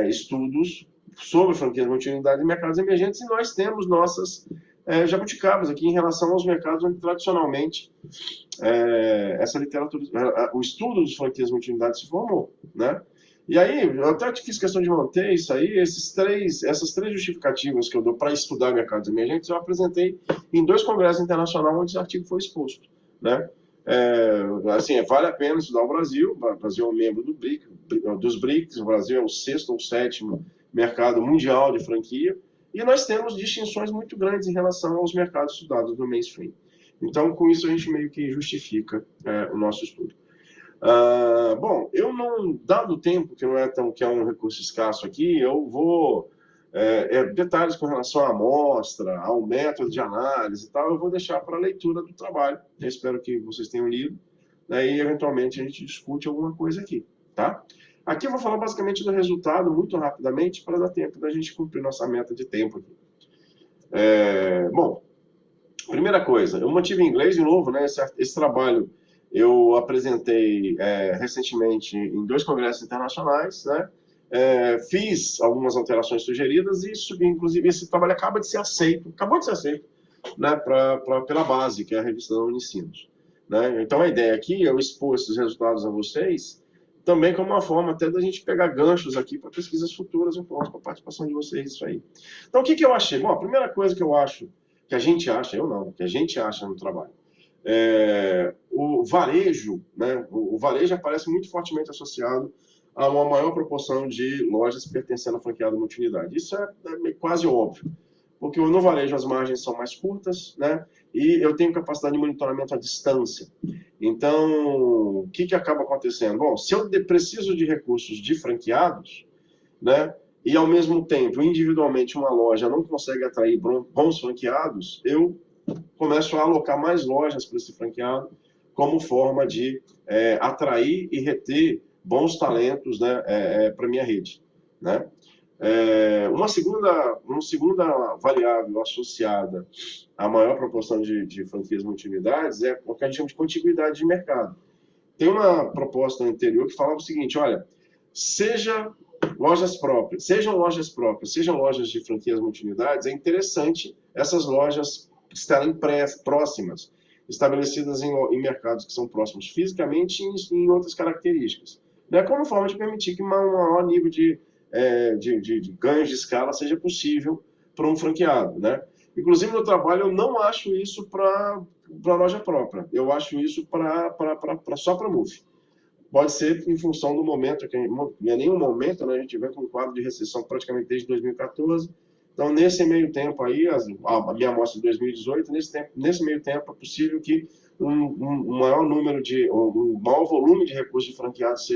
estudos sobre franquias multi-unidades e mercados emergentes, e nós temos nossas jabuticabas aqui em relação aos mercados onde tradicionalmente essa literatura, o estudo das franquias multi-unidades se formou, né? E aí, eu até fiz questão de manter isso aí, essas três justificativas que eu dou para estudar mercados emergentes, eu apresentei em 2 congressos internacionais onde esse artigo foi exposto, né? Assim, vale a pena estudar o Brasil é um membro dos BRICS, o Brasil é o 6º ou 7º mercado mundial de franquia, e nós temos distinções muito grandes em relação aos mercados estudados no mainstream. Então, com isso, a gente meio que justifica o nosso estudo. Bom, eu não, dado o tempo, que é um recurso escasso aqui, eu vou... detalhes com relação à amostra, ao método de análise e tal, eu vou deixar para a leitura do trabalho. Eu espero que vocês tenham lido, né, e eventualmente a gente discute alguma coisa aqui, tá? Aqui eu vou falar basicamente do resultado muito rapidamente para dar tempo da gente cumprir nossa meta de tempo aqui. Bom, primeira coisa, eu mantive em inglês de novo, né? Esse trabalho eu apresentei recentemente em 2 congressos internacionais, né? Fiz algumas alterações sugeridas e, inclusive, esse trabalho acabou de ser aceito, né, pela base, que é a revista da Unicinos, né? Então, a ideia aqui é eu expor esses resultados a vocês, também como uma forma até da gente pegar ganchos aqui para pesquisas futuras, com a participação de vocês, isso aí. Então, o que eu achei? Bom, a primeira coisa que eu acho, que a gente acha no trabalho, o varejo, né? O varejo aparece muito fortemente associado a uma maior proporção de lojas pertencendo à franqueada multi-unidade. Isso é quase óbvio, porque no varejo as margens são mais curtas, né? e eu tenho capacidade de monitoramento à distância. Então, o que acaba acontecendo? Bom, se eu preciso de recursos de franqueados, né, e ao mesmo tempo, individualmente, uma loja não consegue atrair bons franqueados, eu começo a alocar mais lojas para esse franqueado, como forma de atrair e reter bons talentos, né, para a minha rede, né? Uma segunda variável associada à maior proporção de franquias multiunidades é o que a gente chama de contiguidade de mercado. Tem uma proposta anterior que falava o seguinte: olha, sejam lojas próprias, sejam lojas de franquias multiunidades, é interessante essas lojas estarem próximas, estabelecidas em mercados que são próximos fisicamente e em outras características, né, como forma de permitir que um maior nível de ganhos de escala seja possível para um franqueado, né? Inclusive, no trabalho, eu não acho isso para loja própria. Eu acho isso só para MUF. Pode ser em função do momento, que não é nenhum momento, né? A gente vem com um quadro de recessão praticamente desde 2014. Então, nesse meio tempo aí, a minha amostra de 2018, nesse meio tempo é possível que um maior número um maior volume de recursos de franqueados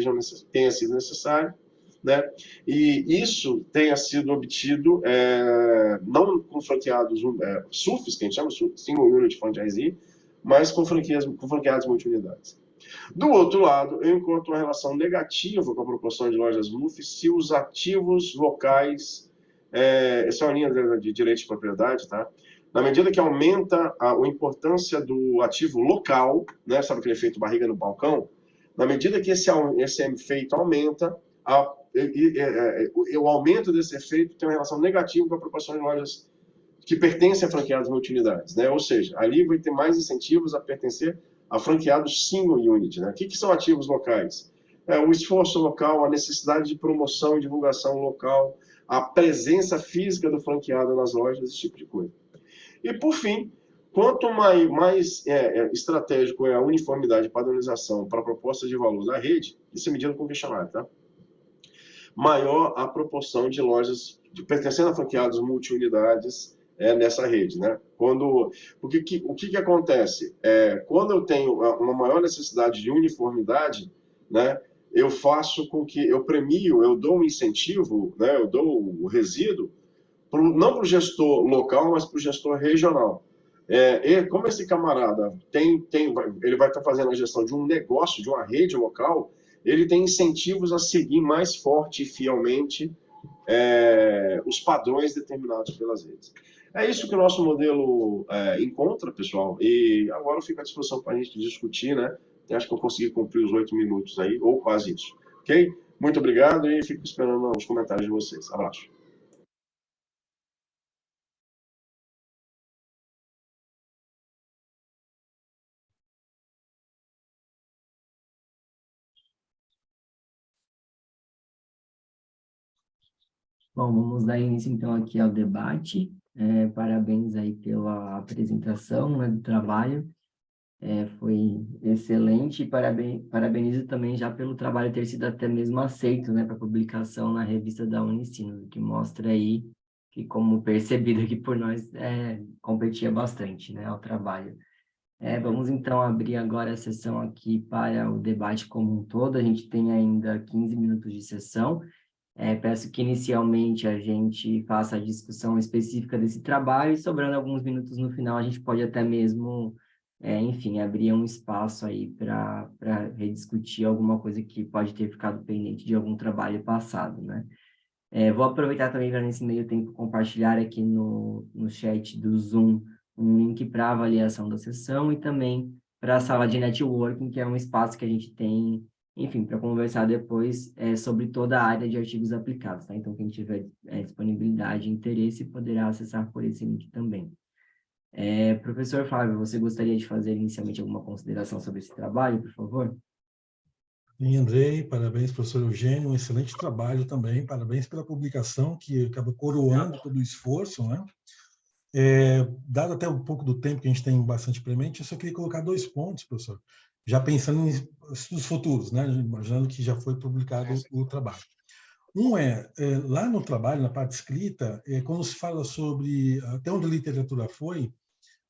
tenha sido necessário, né? E isso tenha sido obtido não com franqueados SUFs, que a gente chama Single Unit Franchisee, mas com franqueados multiunidades. Do outro lado, eu encontro uma relação negativa com a proporção de lojas MUF se os ativos locais, essa é uma linha de direito de propriedade, tá? Na medida que aumenta a importância do ativo local, né? Sabe aquele efeito barriga no balcão? Na medida que esse efeito aumenta, o aumento desse efeito tem uma relação negativa com a proporção de lojas que pertencem a franqueados multiunidades, né? Ou seja, ali vai ter mais incentivos a pertencer a franqueados single unit, né? O que são ativos locais? O esforço local, a necessidade de promoção e divulgação local, a presença física do franqueado nas lojas, esse tipo de coisa. E, por fim, quanto mais estratégico é a uniformidade e padronização para a proposta de valor da rede, isso é medido com questionário, tá? Maior a proporção de lojas pertencendo a franqueados multiunidades nessa rede, né? O que acontece? Quando eu tenho uma maior necessidade de uniformidade, né, eu faço com que eu premio, eu dou um incentivo, né, eu dou o resíduo, não para o gestor local, mas para o gestor regional. Como esse camarada ele vai estar fazendo a gestão de um negócio, de uma rede local, ele tem incentivos a seguir mais forte e fielmente os padrões determinados pelas redes. É isso que o nosso modelo encontra, pessoal, e agora eu fico à disposição para a gente discutir, né? Eu acho que eu consegui cumprir os 8 minutos aí, ou quase isso. Ok? Muito obrigado e fico esperando os comentários de vocês. Abraço. Bom, vamos dar início então aqui ao debate. Parabéns aí pela apresentação, né, do trabalho. Foi excelente e parabenizo também já pelo trabalho ter sido até mesmo aceito, né, para publicação na revista da Unicinos, que mostra aí que, como percebido aqui por nós, competia bastante, né, ao trabalho. Vamos então abrir agora a sessão aqui para o debate como um todo. A gente tem ainda 15 minutos de sessão. Peço que inicialmente a gente faça a discussão específica desse trabalho e, sobrando alguns minutos no final, a gente pode até mesmo, enfim, abrir um espaço aí para rediscutir alguma coisa que pode ter ficado pendente de algum trabalho passado, né? Vou aproveitar também para, nesse meio tempo, compartilhar aqui no chat do Zoom um link para avaliação da sessão e também para a sala de networking, que é um espaço que a gente tem, enfim, para conversar depois sobre toda a área de artigos aplicados, tá? Então, quem tiver disponibilidade e interesse poderá acessar por esse link também. Professor Flávio, você gostaria de fazer inicialmente alguma consideração sobre esse trabalho, por favor? Sim, Andrei, parabéns, professor Eugênio, um excelente trabalho também, parabéns pela publicação, que acaba coroando todo o esforço, né? Dado até um pouco do tempo que a gente tem bastante premente, eu só queria colocar 2 pontos, professor, já pensando nos futuros, né? Imaginando que já foi publicado o trabalho. Um lá no trabalho, na parte escrita, quando se fala sobre, até onde a literatura foi,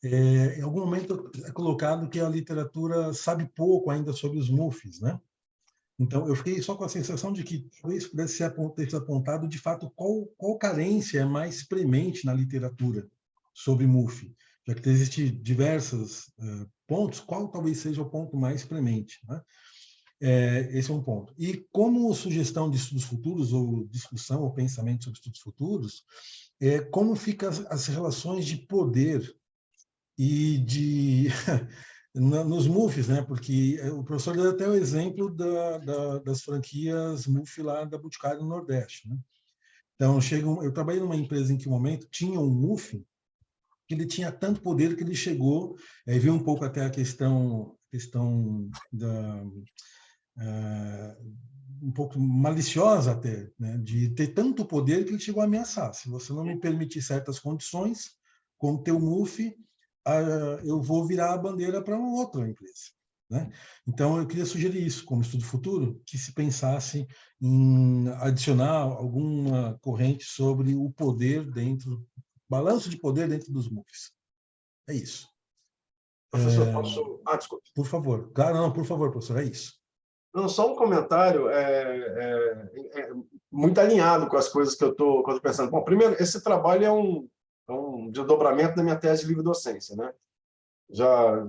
em algum momento é colocado que a literatura sabe pouco ainda sobre os MUFs, né? Então, eu fiquei só com a sensação de que talvez pudesse ter sido apontado, de fato, qual carência é mais premente na literatura sobre MUF, já que existem diversos pontos, qual talvez seja o ponto mais premente, né? Esse é um ponto. E como sugestão de estudos futuros, ou discussão, ou pensamento sobre estudos futuros, como ficam as relações de poder e de... nos MUFs, né? Porque o professor deu até o exemplo das franquias MUF lá da Boticário no Nordeste, né? Então, eu trabalhei numa empresa em que, no momento, tinha um MUF que ele tinha tanto poder que ele chegou, viu um pouco até a questão da... um pouco maliciosa até, né? De ter tanto poder que ele chegou a ameaçar. Se você não me permitir certas condições, com o teu MUF, eu vou virar a bandeira para uma outra empresa, né? Então, eu queria sugerir isso como estudo futuro, que se pensasse em adicionar alguma corrente sobre o poder balanço de poder dentro dos MUFs. É isso. Professor, posso... desculpa. Por favor. Claro, não, por favor, professor, é isso. Não, só um comentário muito alinhado com as coisas que eu estou pensando. Bom, primeiro, esse trabalho é um desdobramento da minha tese de livre docência, né? Já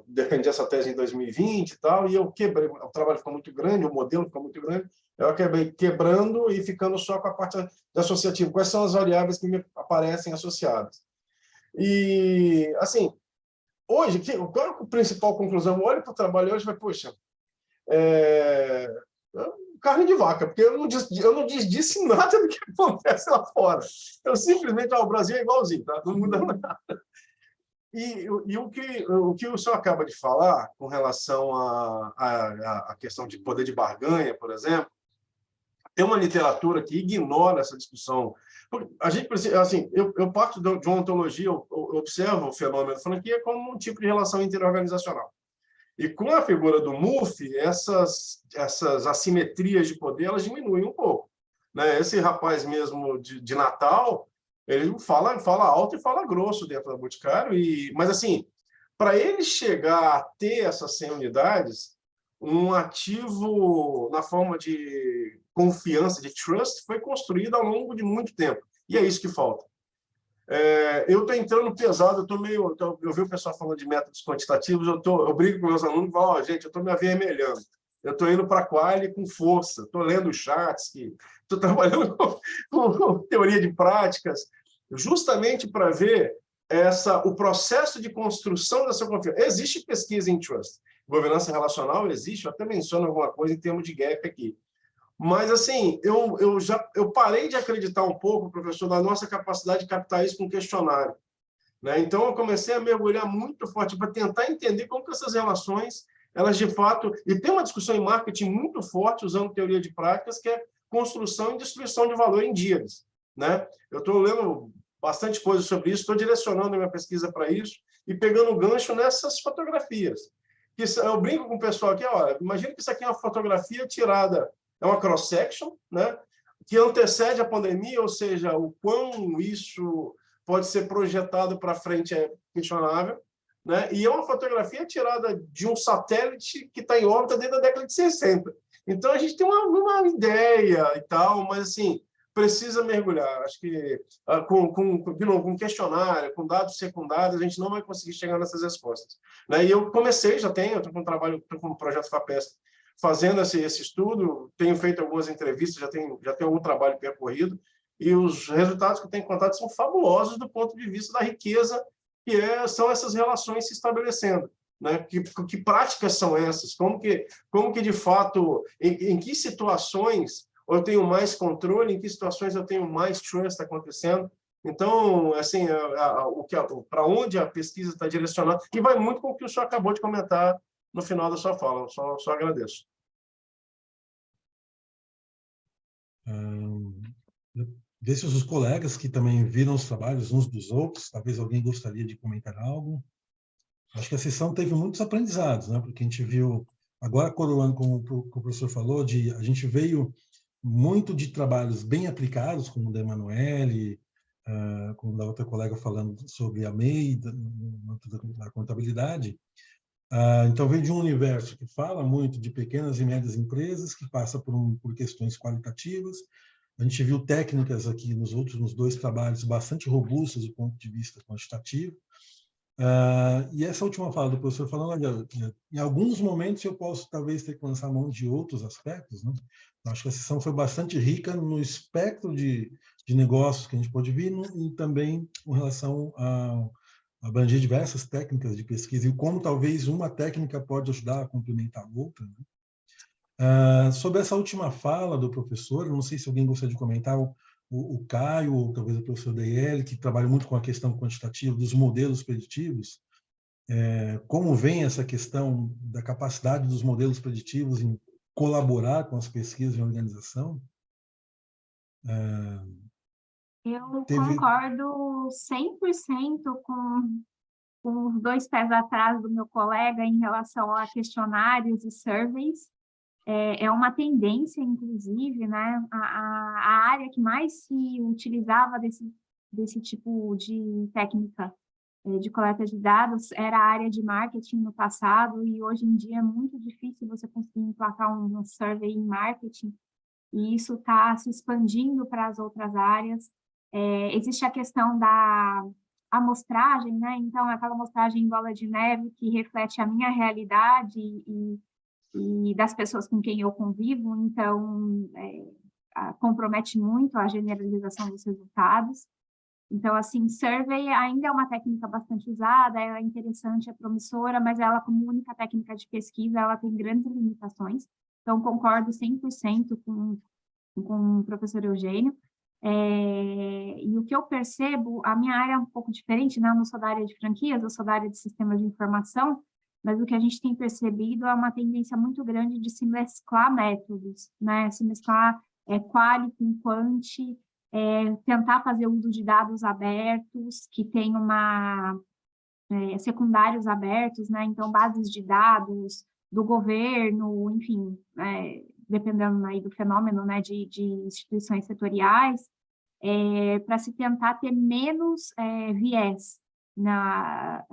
defendi essa tese em 2020 e tal, e eu quebrei, o trabalho ficou muito grande, o modelo ficou muito grande, eu acabei quebrando e ficando só com a parte associativa. Quais são as variáveis que me aparecem associadas? E, assim, hoje, qual é a principal conclusão? Eu olho para o trabalho hoje e falo, poxa, carne de vaca, porque eu não disse nada do que acontece lá fora. Eu simplesmente, o Brasil é igualzinho, tá? Não muda nada. E o que o senhor acaba de falar com relação à questão de poder de barganha, por exemplo, tem uma literatura que ignora essa discussão. A gente precisa, assim, eu parto de uma ontologia, eu observo o fenômeno da franquia como um tipo de relação interorganizacional. E com a figura do MUF, essas assimetrias de poder, elas diminuem um pouco, né? Esse rapaz mesmo de Natal, ele fala alto e fala grosso dentro da Boticário, mas, assim, para ele chegar a ter essas 100 unidades, um ativo na forma de confiança, de trust, foi construído ao longo de muito tempo. E é isso que falta. Eu estou entrando pesado, eu vi o pessoal falando de métodos quantitativos, eu brigo com meus alunos e falo, gente, eu estou me avermelhando. Eu estou indo para a Quali com força, estou lendo chats, estou trabalhando com teoria de práticas, justamente para ver o processo de construção dessa confiança. Existe pesquisa em trust. Governança relacional existe, eu até menciono alguma coisa em termos de gap aqui. Mas, assim, eu parei de acreditar um pouco, professor, na nossa capacidade de captar isso com questionário, né? Então, eu comecei a mergulhar muito forte para tentar entender como que essas relações, elas de fato... E tem uma discussão em marketing muito forte, usando teoria de práticas, que é construção e destruição de valor em dias, né? Eu estou lendo bastante coisa sobre isso, estou direcionando a minha pesquisa para isso e pegando gancho nessas fotografias. Eu brinco com o pessoal aqui, imagina que isso aqui é uma fotografia tirada, é uma cross-section, né, que antecede a pandemia, ou seja, o quão isso pode ser projetado para frente é questionável, né, e é uma fotografia tirada de um satélite que está em órbita desde a década de 60. Então, a gente tem uma ideia e tal, mas, assim, precisa mergulhar. Acho que com questionário, com dados secundários, a gente não vai conseguir chegar nessas respostas, né? E eu comecei, estou com um trabalho, estou com o projeto FAPESP, fazendo esse estudo, tenho feito algumas entrevistas, já tenho algum trabalho percorrido, e os resultados que eu tenho encontrado são fabulosos do ponto de vista da riqueza que são essas relações se estabelecendo, né? Que práticas são essas? Como que de fato, em que situações eu tenho mais controle, em que situações eu tenho mais trust acontecendo? Então, assim, para onde a pesquisa está direcionada, e vai muito com o que o senhor acabou de comentar no final da sua fala. Só agradeço. Ver se os colegas que também viram os trabalhos uns dos outros, talvez alguém gostaria de comentar algo. Acho que a sessão teve muitos aprendizados, né? Porque a gente viu, agora coroando, como o professor falou, a gente veio muito de trabalhos bem aplicados, como o da Emanuele, como da outra colega falando sobre a MEI, da contabilidade. Então, vem de um universo que fala muito de pequenas e médias empresas, que passa por questões qualitativas. A gente viu técnicas aqui nos últimos 2 trabalhos bastante robustas do ponto de vista quantitativo. E essa última fala do professor falando, olha, em alguns momentos eu posso talvez ter que lançar mão de outros aspectos, né? Acho que a sessão foi bastante rica no espectro de negócios que a gente pôde ver e também com relação a abranger diversas técnicas de pesquisa e como talvez uma técnica pode ajudar a complementar a outra, né? Sobre essa última fala do professor, não sei se alguém gostaria de comentar, o Caio, ou talvez o professor Daiele, que trabalha muito com a questão quantitativa dos modelos preditivos, como vem essa questão da capacidade dos modelos preditivos em colaborar com as pesquisas em organização? Eu concordo 100% com os 2 pés atrás do meu colega em relação a questionários e surveys. É uma tendência, inclusive, né? A área que mais se utilizava desse tipo de técnica de coleta de dados era a área de marketing no passado, e hoje em dia é muito difícil você conseguir emplacar um survey em marketing, e isso está se expandindo para as outras áreas. Existe a questão da amostragem, né? Então, aquela amostragem em bola de neve que reflete a minha realidade e das pessoas com quem eu convivo, então compromete muito a generalização dos resultados. Então, assim, survey ainda é uma técnica bastante usada, ela é interessante, é promissora, mas ela, como única técnica de pesquisa, ela tem grandes limitações. Então, concordo 100% com o professor Eugênio. E o que eu percebo, a minha área é um pouco diferente, né? Eu não sou da área de franquias, eu sou da área de sistemas de informação, mas o que a gente tem percebido é uma tendência muito grande de se mesclar métodos, né? Se mesclar quali com quanti, tentar fazer uso de dados abertos, que tem secundários abertos, né? Então, bases de dados do governo, enfim, dependendo aí do fenômeno, né, de instituições setoriais, para se tentar ter menos viés nas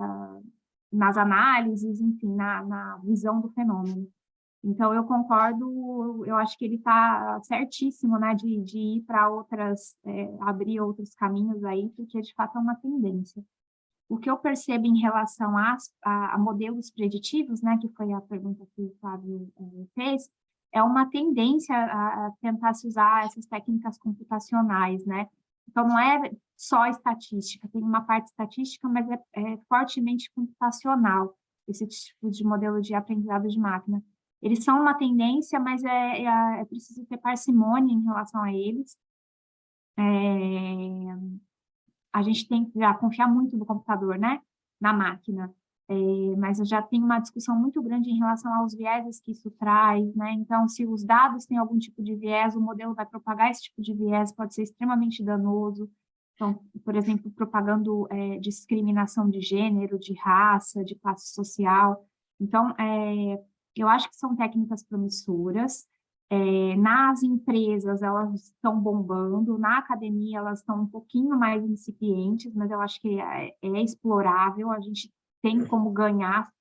análises, enfim, na visão do fenômeno. Então, eu concordo, eu acho que ele está certíssimo, né, de ir para abrir outros caminhos aí, porque de fato é uma tendência. O que eu percebo em relação a modelos preditivos, né, que foi a pergunta que o Flávio fez, é uma tendência a tentar se usar essas técnicas computacionais, né? Então, não é só estatística, tem uma parte estatística, mas é fortemente computacional, esse tipo de modelo de aprendizado de máquina. Eles são uma tendência, mas é preciso ter parcimônia em relação a eles. A gente tem que confiar muito no computador, né? Na máquina. Mas eu já tenho uma discussão muito grande em relação aos vieses que isso traz, né? Então, se os dados têm algum tipo de viés, o modelo vai propagar esse tipo de viés, pode ser extremamente danoso. Então, por exemplo, propagando discriminação de gênero, de raça, de classe social. Então, eu acho que são técnicas promissoras. Nas empresas, elas estão bombando, na academia, elas estão um pouquinho mais incipientes, mas eu acho que é explorável, a gente tem como ganhar,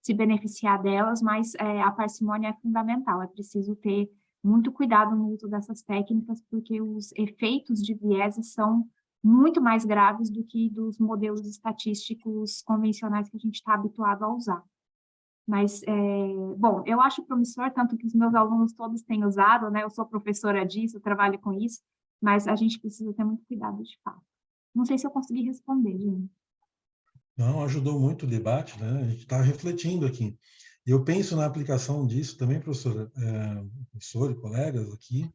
se beneficiar delas, mas a parcimônia é fundamental, é preciso ter muito cuidado no uso dessas técnicas, porque os efeitos de vieses são muito mais graves do que dos modelos estatísticos convencionais que a gente está habituado a usar. Mas, bom, eu acho promissor, tanto que os meus alunos todos têm usado, né? Eu sou professora disso, eu trabalho com isso, mas a gente precisa ter muito cuidado de fato. Não sei se eu consegui responder, gente. Não, ajudou muito o debate, né? A gente está refletindo aqui. Eu penso na aplicação disso também, professor e colegas aqui,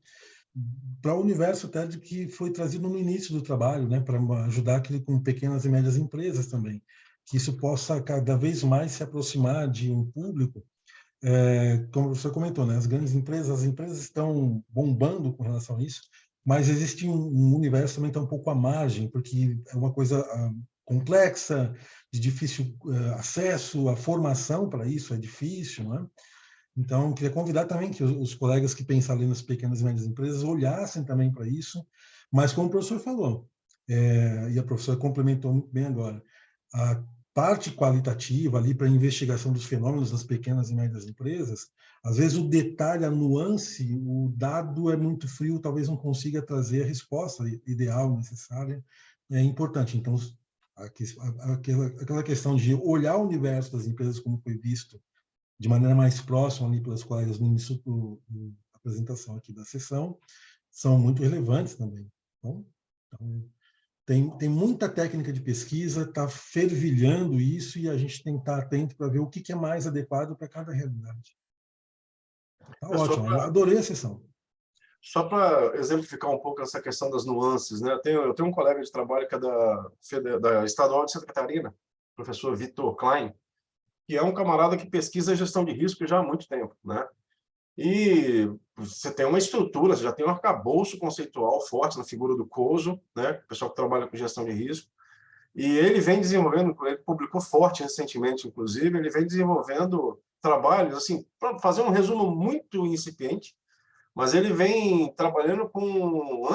para o universo até de que foi trazido no início do trabalho, né? Para ajudar aquele com pequenas e médias empresas também, que isso possa cada vez mais se aproximar de um público, como o professor comentou, né? As empresas estão bombando com relação a isso, mas existe um universo também que está um pouco à margem, porque é uma coisa complexa, de difícil acesso, a formação para isso é difícil, né? Então, queria convidar também que os colegas que pensam ali nas pequenas e médias empresas olhassem também para isso, mas como o professor falou, e a professora complementou muito bem agora, a parte qualitativa ali para a investigação dos fenômenos das pequenas e médias empresas, às vezes o detalhe, a nuance, o dado é muito frio, talvez não consiga trazer a resposta ideal, necessária, é importante. Então, aquela questão de olhar o universo das empresas como foi visto de maneira mais próxima ali pelas colegas no início da apresentação aqui da sessão, são muito relevantes também. Então, tem muita técnica de pesquisa, está fervilhando isso e a gente tem que estar atento para ver o que é mais adequado para cada realidade. Está ótimo, eu adorei a sessão. Só para exemplificar um pouco essa questão das nuances, né? Eu tenho um colega de trabalho que é da Estadual de Santa Catarina, o professor Vitor Klein, que é um camarada que pesquisa gestão de risco já há muito tempo, né? E você tem uma estrutura, você já tem um arcabouço conceitual forte na figura do COSO, né? O pessoal que trabalha com gestão de risco. E ele vem desenvolvendo, ele publicou forte recentemente, inclusive, ele vem desenvolvendo trabalhos, assim, para fazer um resumo muito incipiente, mas ele vem trabalhando com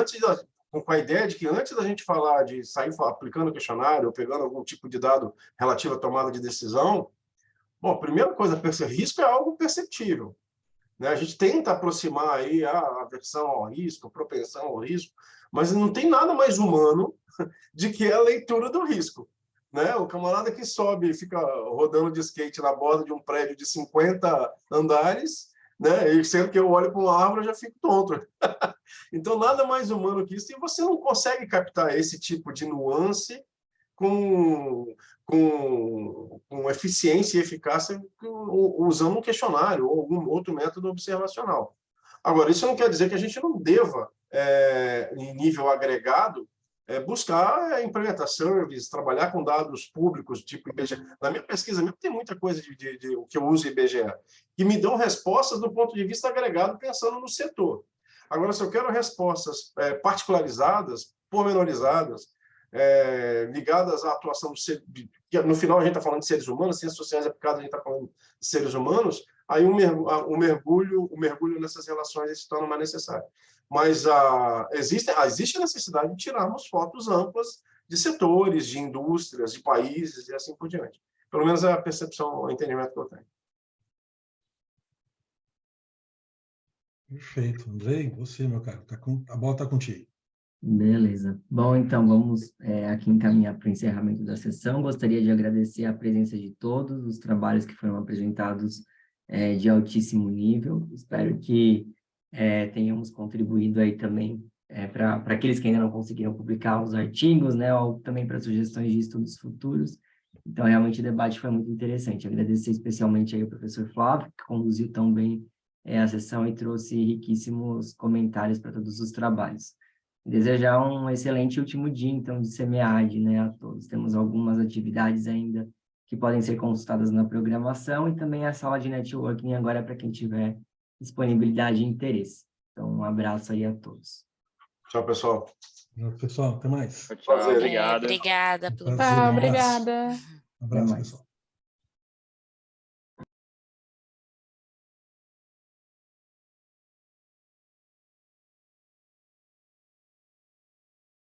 a ideia de que antes da gente falar de sair aplicando questionário ou pegando algum tipo de dado relativo à tomada de decisão, bom, a primeira coisa, risco é algo perceptível, né? A gente tenta aproximar aí a aversão ao risco, a propensão ao risco, mas não tem nada mais humano de que a leitura do risco, né? O camarada que sobe e fica rodando de skate na borda de um prédio de 50 andares, né? E sendo que eu olho para uma árvore, eu já fico tonto. Então, nada mais humano que isso, e você não consegue captar esse tipo de nuance com eficiência e eficácia usando um questionário ou algum outro método observacional. Agora, isso não quer dizer que a gente não deva, em nível agregado, buscar implementar service, trabalhar com dados públicos, tipo IBGE. Na minha pesquisa mesmo tem muita coisa que eu uso IBGE, que me dão respostas do ponto de vista agregado, pensando no setor. Agora, se eu quero respostas particularizadas, pormenorizadas, ligadas à atuação do ser, no final a gente está falando de seres humanos, ciências sociais aplicadas a gente está falando de seres humanos, aí o mergulho nessas relações se torna mais necessário. Mas existe a necessidade de tirarmos fotos amplas de setores, de indústrias, de países e assim por diante. Pelo menos é a percepção, o entendimento que eu tenho. Perfeito. Andrei, você, meu caro, a bola está contigo. Beleza. Bom, então, vamos aqui encaminhar para o encerramento da sessão. Gostaria de agradecer a presença de todos, os trabalhos que foram apresentados de altíssimo nível. Espero que tenhamos contribuído aí também para aqueles que ainda não conseguiram publicar os artigos, né, ou também para sugestões de estudos futuros. Então, realmente, o debate foi muito interessante. Agradecer especialmente aí ao professor Flávio, que conduziu tão bem a sessão e trouxe riquíssimos comentários para todos os trabalhos. Desejar um excelente último dia, então, de SEMEAD, né, a todos. Temos algumas atividades ainda que podem ser consultadas na programação e também a sala de networking agora para quem tiver disponibilidade e interesse. Então, um abraço aí a todos. Tchau, pessoal. Pessoal, até mais. Tchau, obrigado. Obrigada. Prazer, obrigada. Um abraço, pessoal.